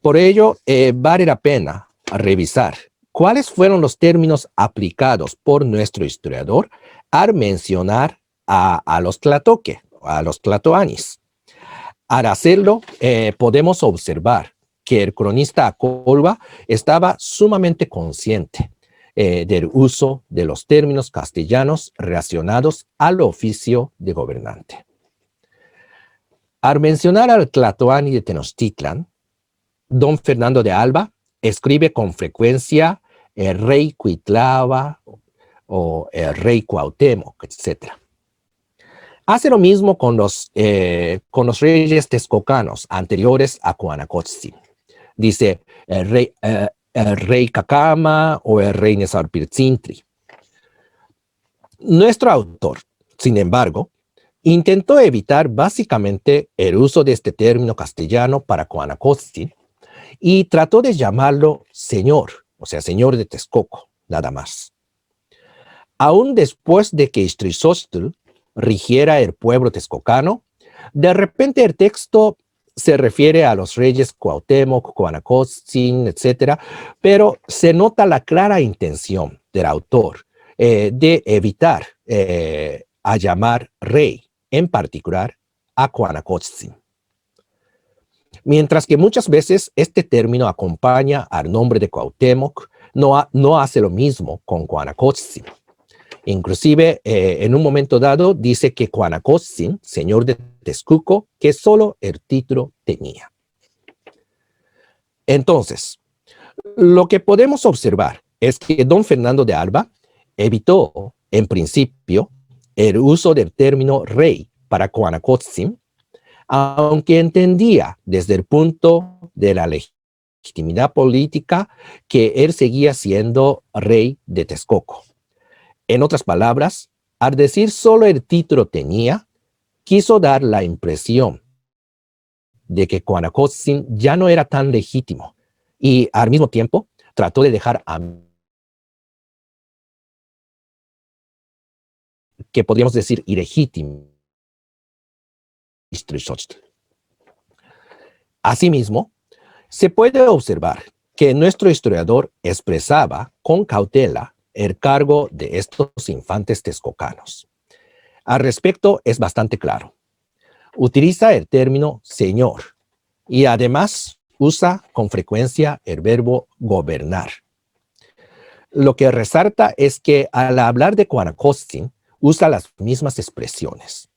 Por ello, vale la pena revisar cuáles fueron los términos aplicados por nuestro historiador al mencionar a los tlatoque, a los tlatoanis. Al hacerlo, podemos observar que el cronista Acolba estaba sumamente consciente del uso de los términos castellanos relacionados al oficio de gobernante. Al mencionar al tlatoani de Tenochtitlan, don Fernando de Alba escribe con frecuencia el rey Cuitlava o el rey Cuauhtémoc, etc. Hace lo mismo con los reyes texcocanos anteriores a Cuanacotzin. Dice el rey Cacama o el rey Nesarpirtzintli. Nuestro autor, sin embargo, intentó evitar básicamente el uso de este término castellano para Cuanacotzin y trató de llamarlo señor, o sea, señor de Texcoco, nada más. Aún después de que Ixtlilxóchitl rigiera el pueblo texcocano, de repente el texto se refiere a los reyes Cuauhtémoc, Cuanacotzin, etc., pero se nota la clara intención del autor de evitar a llamar rey, en particular a Cuanacotzin. Mientras que muchas veces este término acompaña al nombre de Cuauhtémoc, no hace lo mismo con Cuanacotzin. Inclusive, en un momento dado, dice que Cuanacotzin, señor de Texcoco, que solo el título tenía. Entonces, lo que podemos observar es que don Fernando de Alba evitó, en principio, el uso del término rey para Cuanacotzin, aunque entendía desde el punto de la legitimidad política que él seguía siendo rey de Texcoco. En otras palabras, al decir solo el título tenía, quiso dar la impresión de que Cuanacotzin ya no era tan legítimo y al mismo tiempo trató de dejar a que podríamos decir ilegítimo Ixtlilxóchitl. Asimismo, se puede observar que nuestro historiador expresaba con cautela el cargo de estos infantes texcocanos. Al respecto es bastante claro. Utiliza el término señor y además usa con frecuencia el verbo gobernar. Lo que resalta es que al hablar de Cuanacotzin usa las mismas expresiones.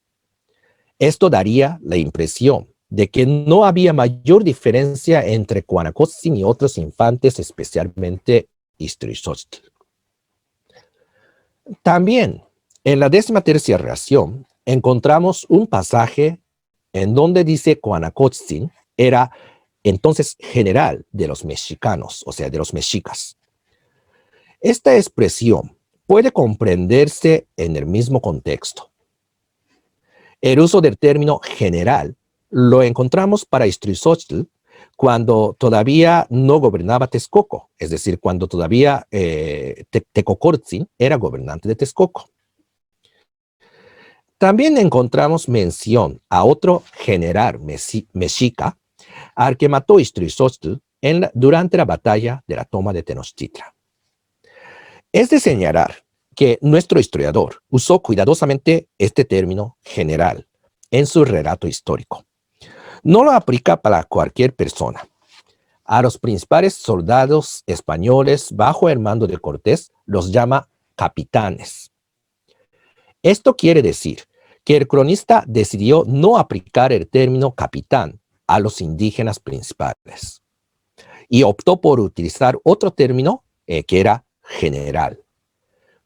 Esto daría la impresión de que no había mayor diferencia entre Cuanacotzin y otros infantes, especialmente Ixtlilxóchitl. También en la 13ª reacción encontramos un pasaje en donde dice Cuanacotzin era entonces general de los mexicanos, o sea, de los mexicas. Esta expresión puede comprenderse en el mismo contexto. El uso del término general lo encontramos para Ixtlilxóchitl cuando todavía no gobernaba Texcoco, es decir, cuando todavía Tecocortzin era gobernante de Texcoco. También encontramos mención a otro general mexica al que mató Ixtlilxóchitl durante la batalla de la toma de Tenochtitlan. Es de señalar que nuestro historiador usó cuidadosamente este término general en su relato histórico. No lo aplica para cualquier persona. A los principales soldados españoles bajo el mando de Cortés los llama capitanes. Esto quiere decir que el cronista decidió no aplicar el término capitán a los indígenas principales y optó por utilizar otro término que era general.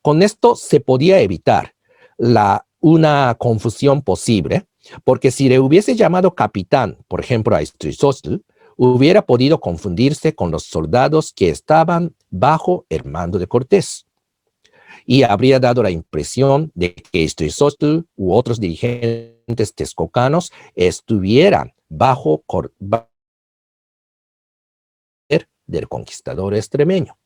Con esto se podía evitar una confusión posible, porque si le hubiese llamado capitán, por ejemplo, a Ixtlilxóchitl, hubiera podido confundirse con los soldados que estaban bajo el mando de Cortés y habría dado la impresión de que Ixtlilxóchitl u otros dirigentes texcocanos estuvieran bajo del conquistador extremeño.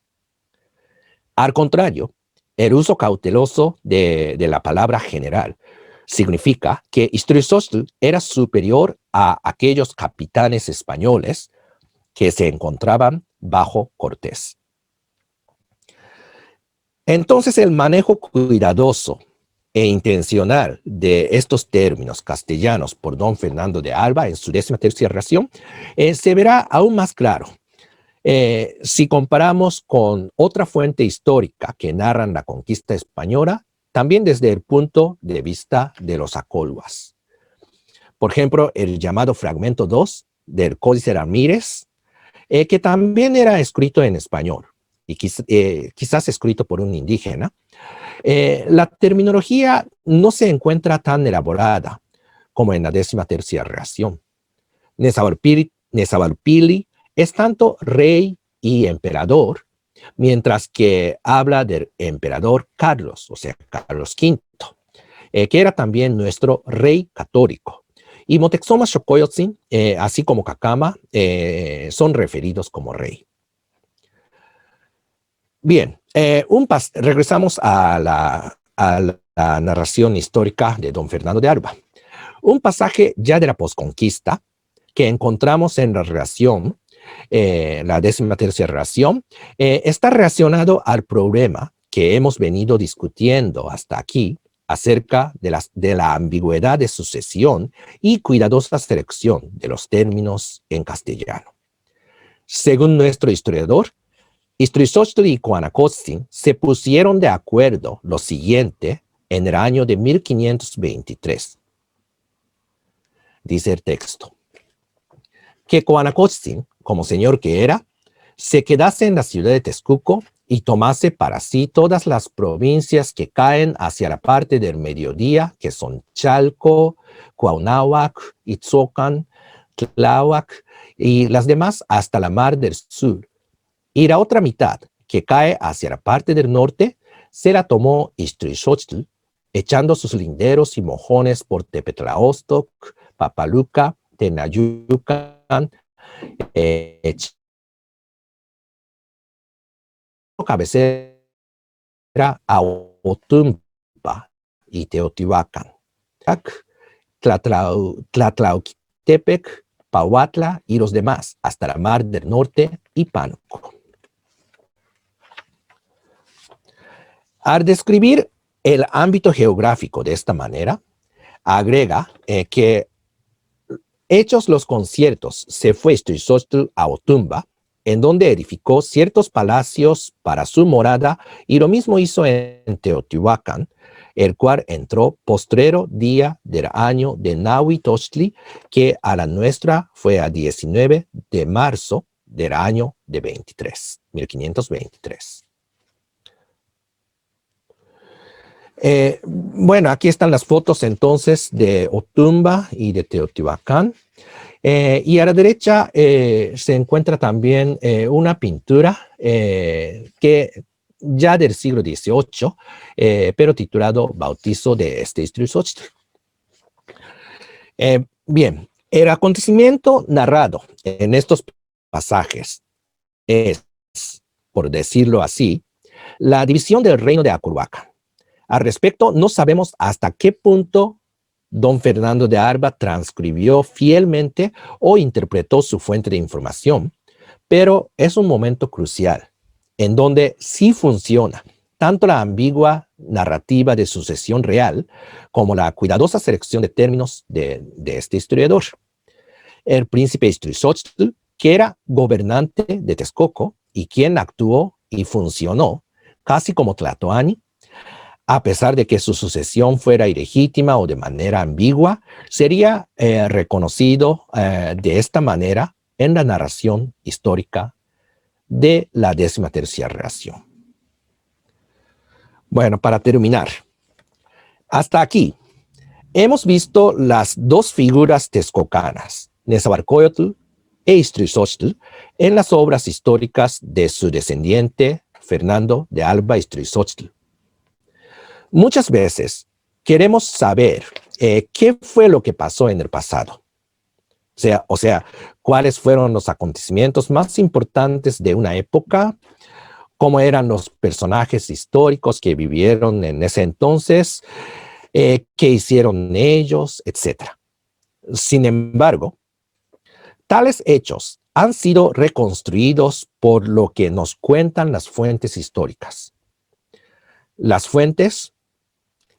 Al contrario, el uso cauteloso de la palabra general significa que Ixtlilxóchitl era superior a aquellos capitanes españoles que se encontraban bajo Cortés. Entonces, el manejo cuidadoso e intencional de estos términos castellanos por don Fernando de Alba en su 13ª reacción, se verá aún más claro si comparamos con otra fuente histórica que narran la conquista española, también desde el punto de vista de los acóluas. Por ejemplo, el llamado fragmento 2 del Códice Ramírez, que también era escrito en español y quizás escrito por un indígena. La terminología no se encuentra tan elaborada como en la 13ª reacción. Nezahualpili es tanto rey y emperador, mientras que habla del emperador Carlos, o sea, Carlos V, que era también nuestro rey católico. Y Moctezuma Xocoyotzin, así como Cacama, son referidos como rey. Bien, regresamos a la narración histórica de don Fernando de Alba. Un pasaje ya de la posconquista que encontramos en la relación, la 13ª relación, está relacionado al problema que hemos venido discutiendo hasta aquí acerca de la ambigüedad de sucesión y cuidadosa selección de los términos en castellano. Según nuestro historiador, Istríxochtli y Coanacotzin se pusieron de acuerdo lo siguiente en el año de 1523. Dice el texto: que Coanacotzin, como señor que era, se quedase en la ciudad de Texcoco y tomase para sí todas las provincias que caen hacia la parte del mediodía, que son Chalco, Cuauhnáhuac, Itzocan, Tláhuac y las demás hasta la mar del sur. Y la otra mitad, que cae hacia la parte del norte, se la tomó Istríxochtli, echando sus linderos y mojones por Tepetlaostoc, Papaluca, Tenayucan, cabecera a Otumba y Teotihuacán, Tlatlauquitepec, Pahuatla y los demás, hasta la mar del norte y Pánuco. Al describir el ámbito geográfico de esta manera, agrega que hechos los conciertos, se fue Istríxochtli a Otumba, en donde edificó ciertos palacios para su morada, y lo mismo hizo en Teotihuacán, el cual entró postrero día del año de Nahuitostli, que a la nuestra fue a 19 de marzo del año de 1523. Bueno, aquí están las fotos entonces de Otumba y de Teotihuacán. Y a la derecha se encuentra también una pintura que ya del siglo XVIII, pero titulado Bautizo de Istríxochtli. Bien, el acontecimiento narrado en estos pasajes es, por decirlo así, la división del reino de Acurhuacan. Al respecto, no sabemos hasta qué punto don Fernando de Alba transcribió fielmente o interpretó su fuente de información, pero es un momento crucial en donde sí funciona tanto la ambigua narrativa de sucesión real como la cuidadosa selección de términos de este historiador. El príncipe Istríxochtli, que era gobernante de Texcoco y quien actuó y funcionó casi como Tlatoani, a pesar de que su sucesión fuera ilegítima o de manera ambigua, sería reconocido de esta manera en la narración histórica de la 13ª relación. Bueno, para terminar, hasta aquí hemos visto las dos figuras texcocanas, Nezahualcóyotl e Istríxochtli, en las obras históricas de su descendiente Fernando de Alba Istríxochtli. Muchas veces queremos saber qué fue lo que pasó en el pasado. O sea, cuáles fueron los acontecimientos más importantes de una época, cómo eran los personajes históricos que vivieron en ese entonces, qué hicieron ellos, etc. Sin embargo, tales hechos han sido reconstruidos por lo que nos cuentan las fuentes históricas. Las fuentes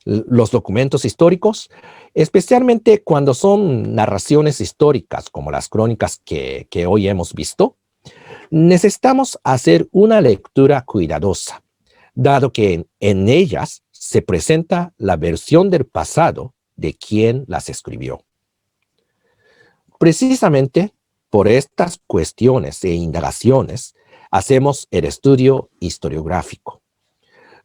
los documentos históricos, especialmente cuando son narraciones históricas como las crónicas que hoy hemos visto, necesitamos hacer una lectura cuidadosa, dado que en ellas se presenta la versión del pasado de quien las escribió. Precisamente por estas cuestiones e indagaciones hacemos el estudio historiográfico.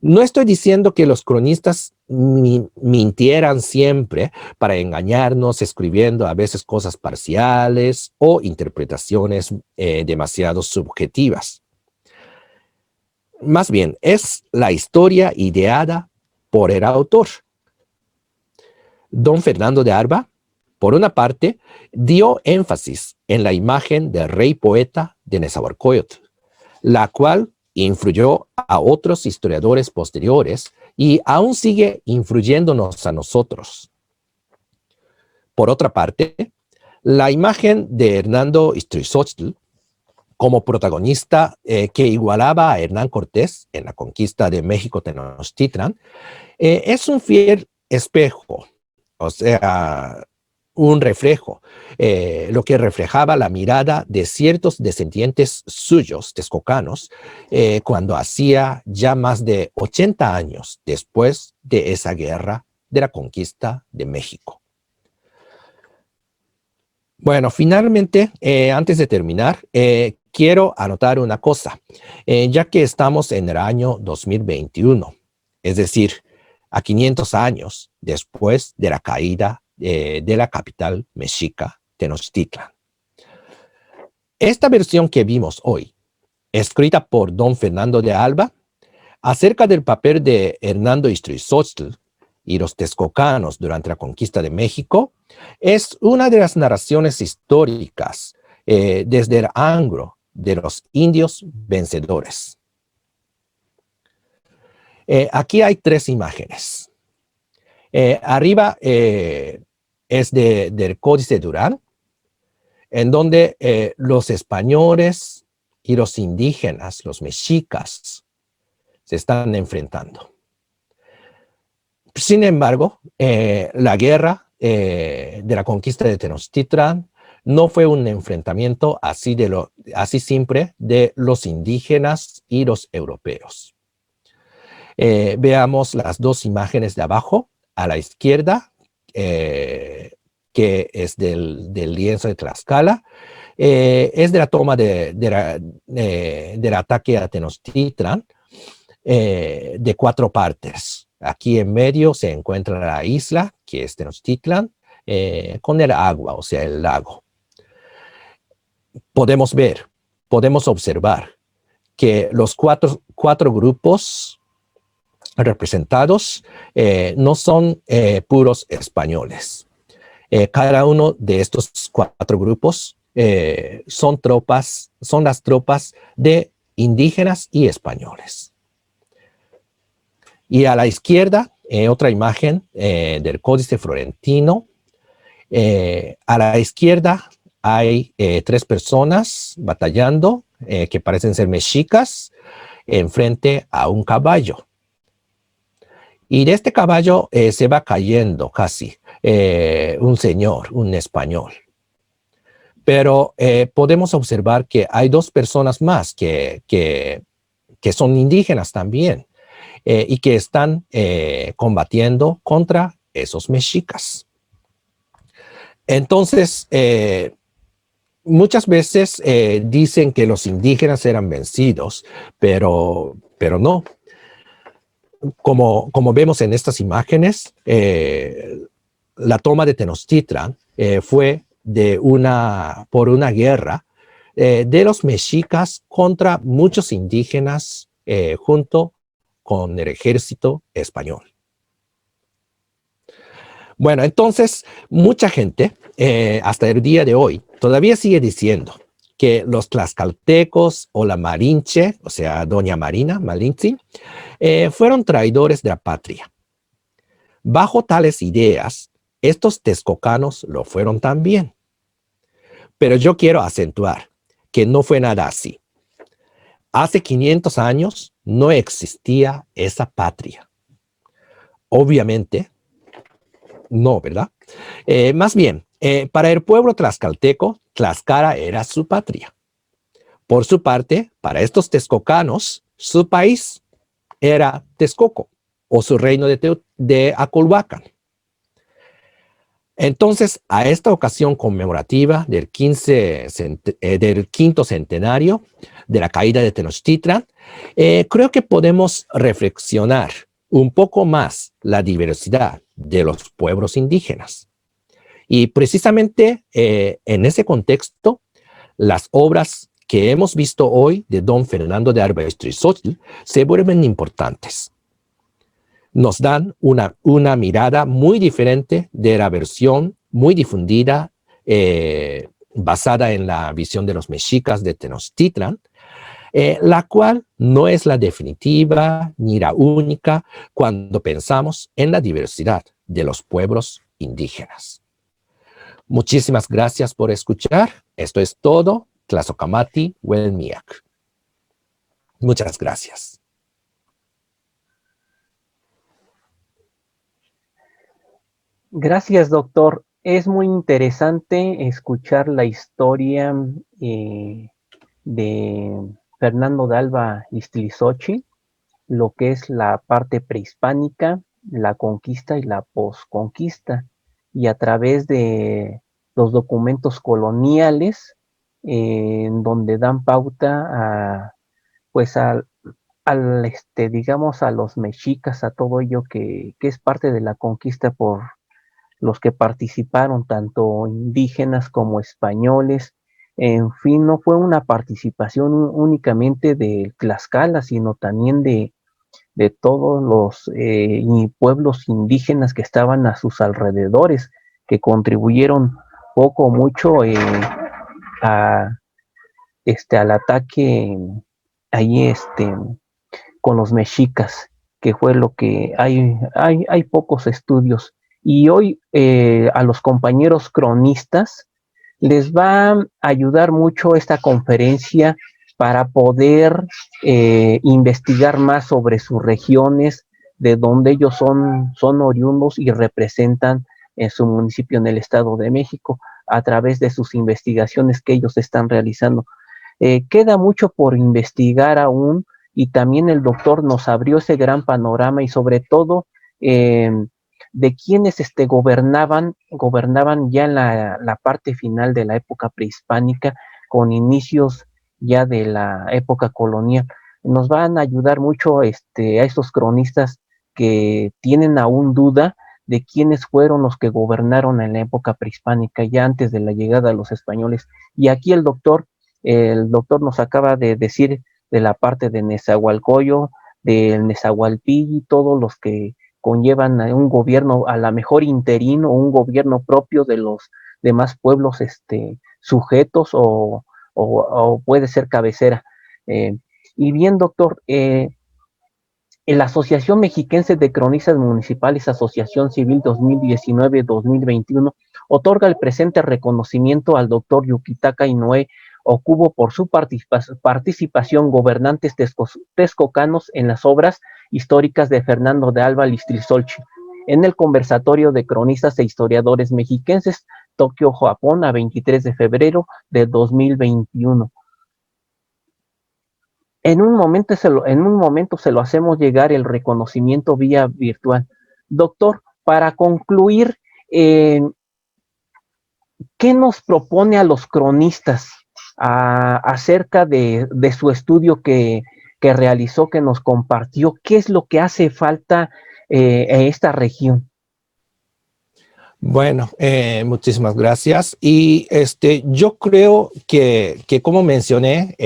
No estoy diciendo que los cronistas mintieran siempre para engañarnos, escribiendo a veces cosas parciales o interpretaciones demasiado subjetivas. Más bien, es la historia ideada por el autor. Don Fernando de Alba, por una parte, dio énfasis en la imagen del rey poeta de Nezahualcóyotl, la cual influyó a otros historiadores posteriores y aún sigue influyéndonos a nosotros. Por otra parte, la imagen de Hernando Iztríxotl como protagonista que igualaba a Hernán Cortés en la conquista de México Tenochtitlan, es un fiel espejo, o sea, un reflejo, lo que reflejaba la mirada de ciertos descendientes suyos, texcocanos, cuando hacía ya más de 80 años después de esa guerra de la conquista de México. Bueno, finalmente, antes de terminar, quiero anotar una cosa, ya que estamos en el año 2021, es decir, a 500 años después de la caída de la capital mexica, Tenochtitlan. Esta versión que vimos hoy, escrita por don Fernando de Alba, acerca del papel de Hernando Iztríxotl y los texcocanos durante la conquista de México, es una de las narraciones históricas desde el ángulo de los indios vencedores. Aquí hay 3 imágenes. Arriba es del Códice Durán, en donde los españoles y los indígenas, los mexicas, se están enfrentando. Sin embargo, la guerra de la conquista de Tenochtitlan no fue un enfrentamiento así simple de los indígenas y los europeos. Veamos las 2 imágenes de abajo. A la izquierda, que es del lienzo de Tlaxcala, es de la toma del ataque a Tenochtitlan de 4 partes. Aquí en medio se encuentra la isla, que es Tenochtitlan, con el agua, o sea, el lago. Podemos observar que los cuatro grupos representados no son puros españoles. Cada uno de estos 4 grupos son las tropas de indígenas y españoles. Y a la izquierda, otra imagen del Códice Florentino. A la izquierda hay 3 personas batallando que parecen ser mexicas enfrente a un caballo. Y de este caballo se va cayendo casi un señor, un español. Pero podemos observar que hay 2 personas más que son indígenas también y que están combatiendo contra esos mexicas. Entonces, muchas veces dicen que los indígenas eran vencidos, pero no. Como vemos en estas imágenes, la toma de Tenochtitlan fue por una guerra de los mexicas contra muchos indígenas junto con el ejército español. Bueno, entonces, mucha gente hasta el día de hoy todavía sigue diciendo que los tlaxcaltecos o la Malinche, o sea, doña Marina Malinche, fueron traidores de la patria. Bajo tales ideas, estos texcocanos lo fueron también. Pero yo quiero acentuar que no fue nada así. Hace 500 años no existía esa patria. Obviamente, no, ¿verdad? Más bien, para el pueblo tlaxcalteco, Tlaxcala era su patria. Por su parte, para estos texcocanos, su país era Texcoco, o su reino de Acolhuacan. Entonces, a esta ocasión conmemorativa del quinto centenario de la caída de Tenochtitlan, creo que podemos reflexionar un poco más la diversidad de los pueblos indígenas. Y precisamente en ese contexto, las obras que hemos visto hoy de don Fernando de Arbaestrizotl se vuelven importantes. Nos dan una mirada muy diferente de la versión muy difundida, basada en la visión de los mexicas de Tenochtitlan, la cual no es la definitiva ni la única cuando pensamos en la diversidad de los pueblos indígenas. Muchísimas gracias por escuchar. Esto es todo. Tlazocamati Huelmiac. Muchas gracias. Gracias, doctor. Es muy interesante escuchar la historia de Fernando de Alba Istlizochi, lo que es la parte prehispánica, la conquista y la posconquista, y a través de los documentos coloniales, en donde dan pauta a, pues digamos, a los mexicas, a todo ello que es parte de la conquista por los que participaron, tanto indígenas como españoles. En fin, no fue una participación únicamente de Tlaxcala, sino también de todos los pueblos indígenas que estaban a sus alrededores, que contribuyeron poco o mucho a, al ataque ahí con los mexicas, que fue lo que hay pocos estudios. Y hoy a los compañeros cronistas les va a ayudar mucho esta conferencia para poder investigar más sobre sus regiones, de donde ellos son oriundos y representan en su municipio en el Estado de México, a través de sus investigaciones que ellos están realizando. Queda mucho por investigar aún, y también el doctor nos abrió ese gran panorama y sobre todo de quienes gobernaban ya en la parte final de la época prehispánica, con inicios ya de la época colonial. Nos van a ayudar mucho a estos cronistas que tienen aún duda de quiénes fueron los que gobernaron en la época prehispánica, ya antes de la llegada de los españoles. Y aquí el doctor nos acaba de decir de la parte de Nezahualcóyotl, del Nezahualpilli, todos los que conllevan a un gobierno a la mejor interino, un gobierno propio de los demás pueblos sujetos o puede ser cabecera. Y bien, doctor, la Asociación Mexiquense de Cronistas Municipales, Asociación Civil 2019-2021, otorga el presente reconocimiento al doctor Yukitaka Inoue Okubo por su participación gobernantes texcocanos en las obras históricas de Fernando de Alba Istlizochi, en el conversatorio de cronistas e historiadores mexiquenses, Tokio, Japón, a 23 de febrero de 2021. En un momento se lo hacemos llegar el reconocimiento vía virtual. Doctor, para concluir, ¿qué nos propone a los cronistas acerca de su estudio que realizó, que nos compartió? ¿Qué es lo que hace falta en esta región? Bueno, muchísimas gracias. Y yo creo que como mencioné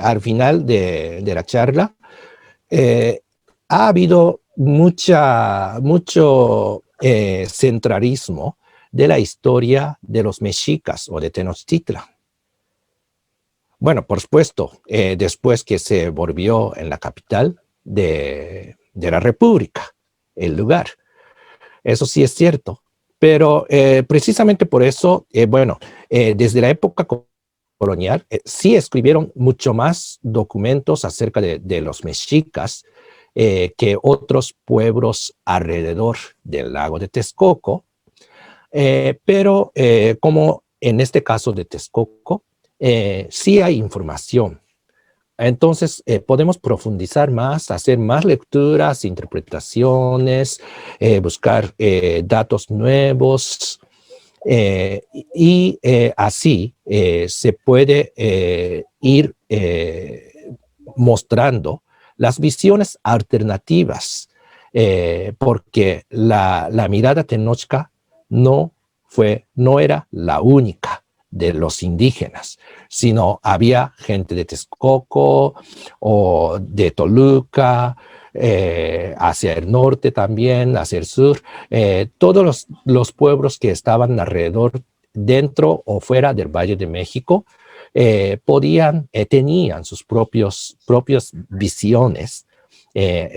al final de la charla, ha habido mucho centralismo de la historia de los mexicas o de Tenochtitlan. Bueno, por supuesto, después que se volvió en la capital de la República, el lugar. Eso sí es cierto. Pero precisamente por eso, desde la época colonial, sí escribieron mucho más documentos acerca de los mexicas que otros pueblos alrededor del lago de Texcoco, pero como en este caso de Texcoco, sí hay información. Entonces, podemos profundizar más, hacer más lecturas, interpretaciones, buscar datos nuevos, y así se puede ir mostrando las visiones alternativas, porque la mirada Tenochca no era la única de los indígenas, sino había gente de Texcoco o de Toluca, hacia el norte también, hacia el sur, todos los pueblos que estaban alrededor, dentro o fuera del Valle de México, tenían sus propias visiones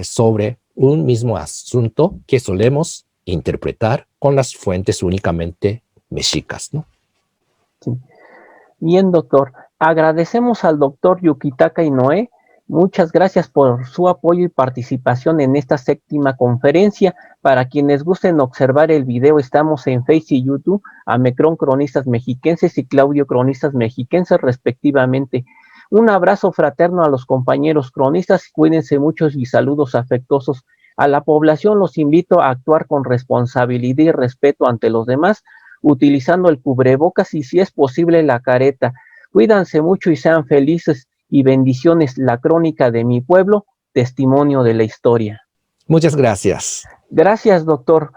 sobre un mismo asunto que solemos interpretar con las fuentes únicamente mexicas, ¿no? Sí. Bien, doctor. Agradecemos al doctor Yukitaka Inoue. Muchas gracias por su apoyo y participación en esta 7ª conferencia. Para quienes gusten observar el video, estamos en Facebook y YouTube, Amecron Cronistas Mexiquenses y Claudio Cronistas Mexiquenses, respectivamente. Un abrazo fraterno a los compañeros cronistas, cuídense mucho y saludos afectuosos. A la población los invito a actuar con responsabilidad y respeto ante los demás, utilizando el cubrebocas y, si es posible, la careta. Cuídense mucho y sean felices, y bendiciones. La crónica de mi pueblo, testimonio de la historia. Muchas gracias. Gracias, doctor.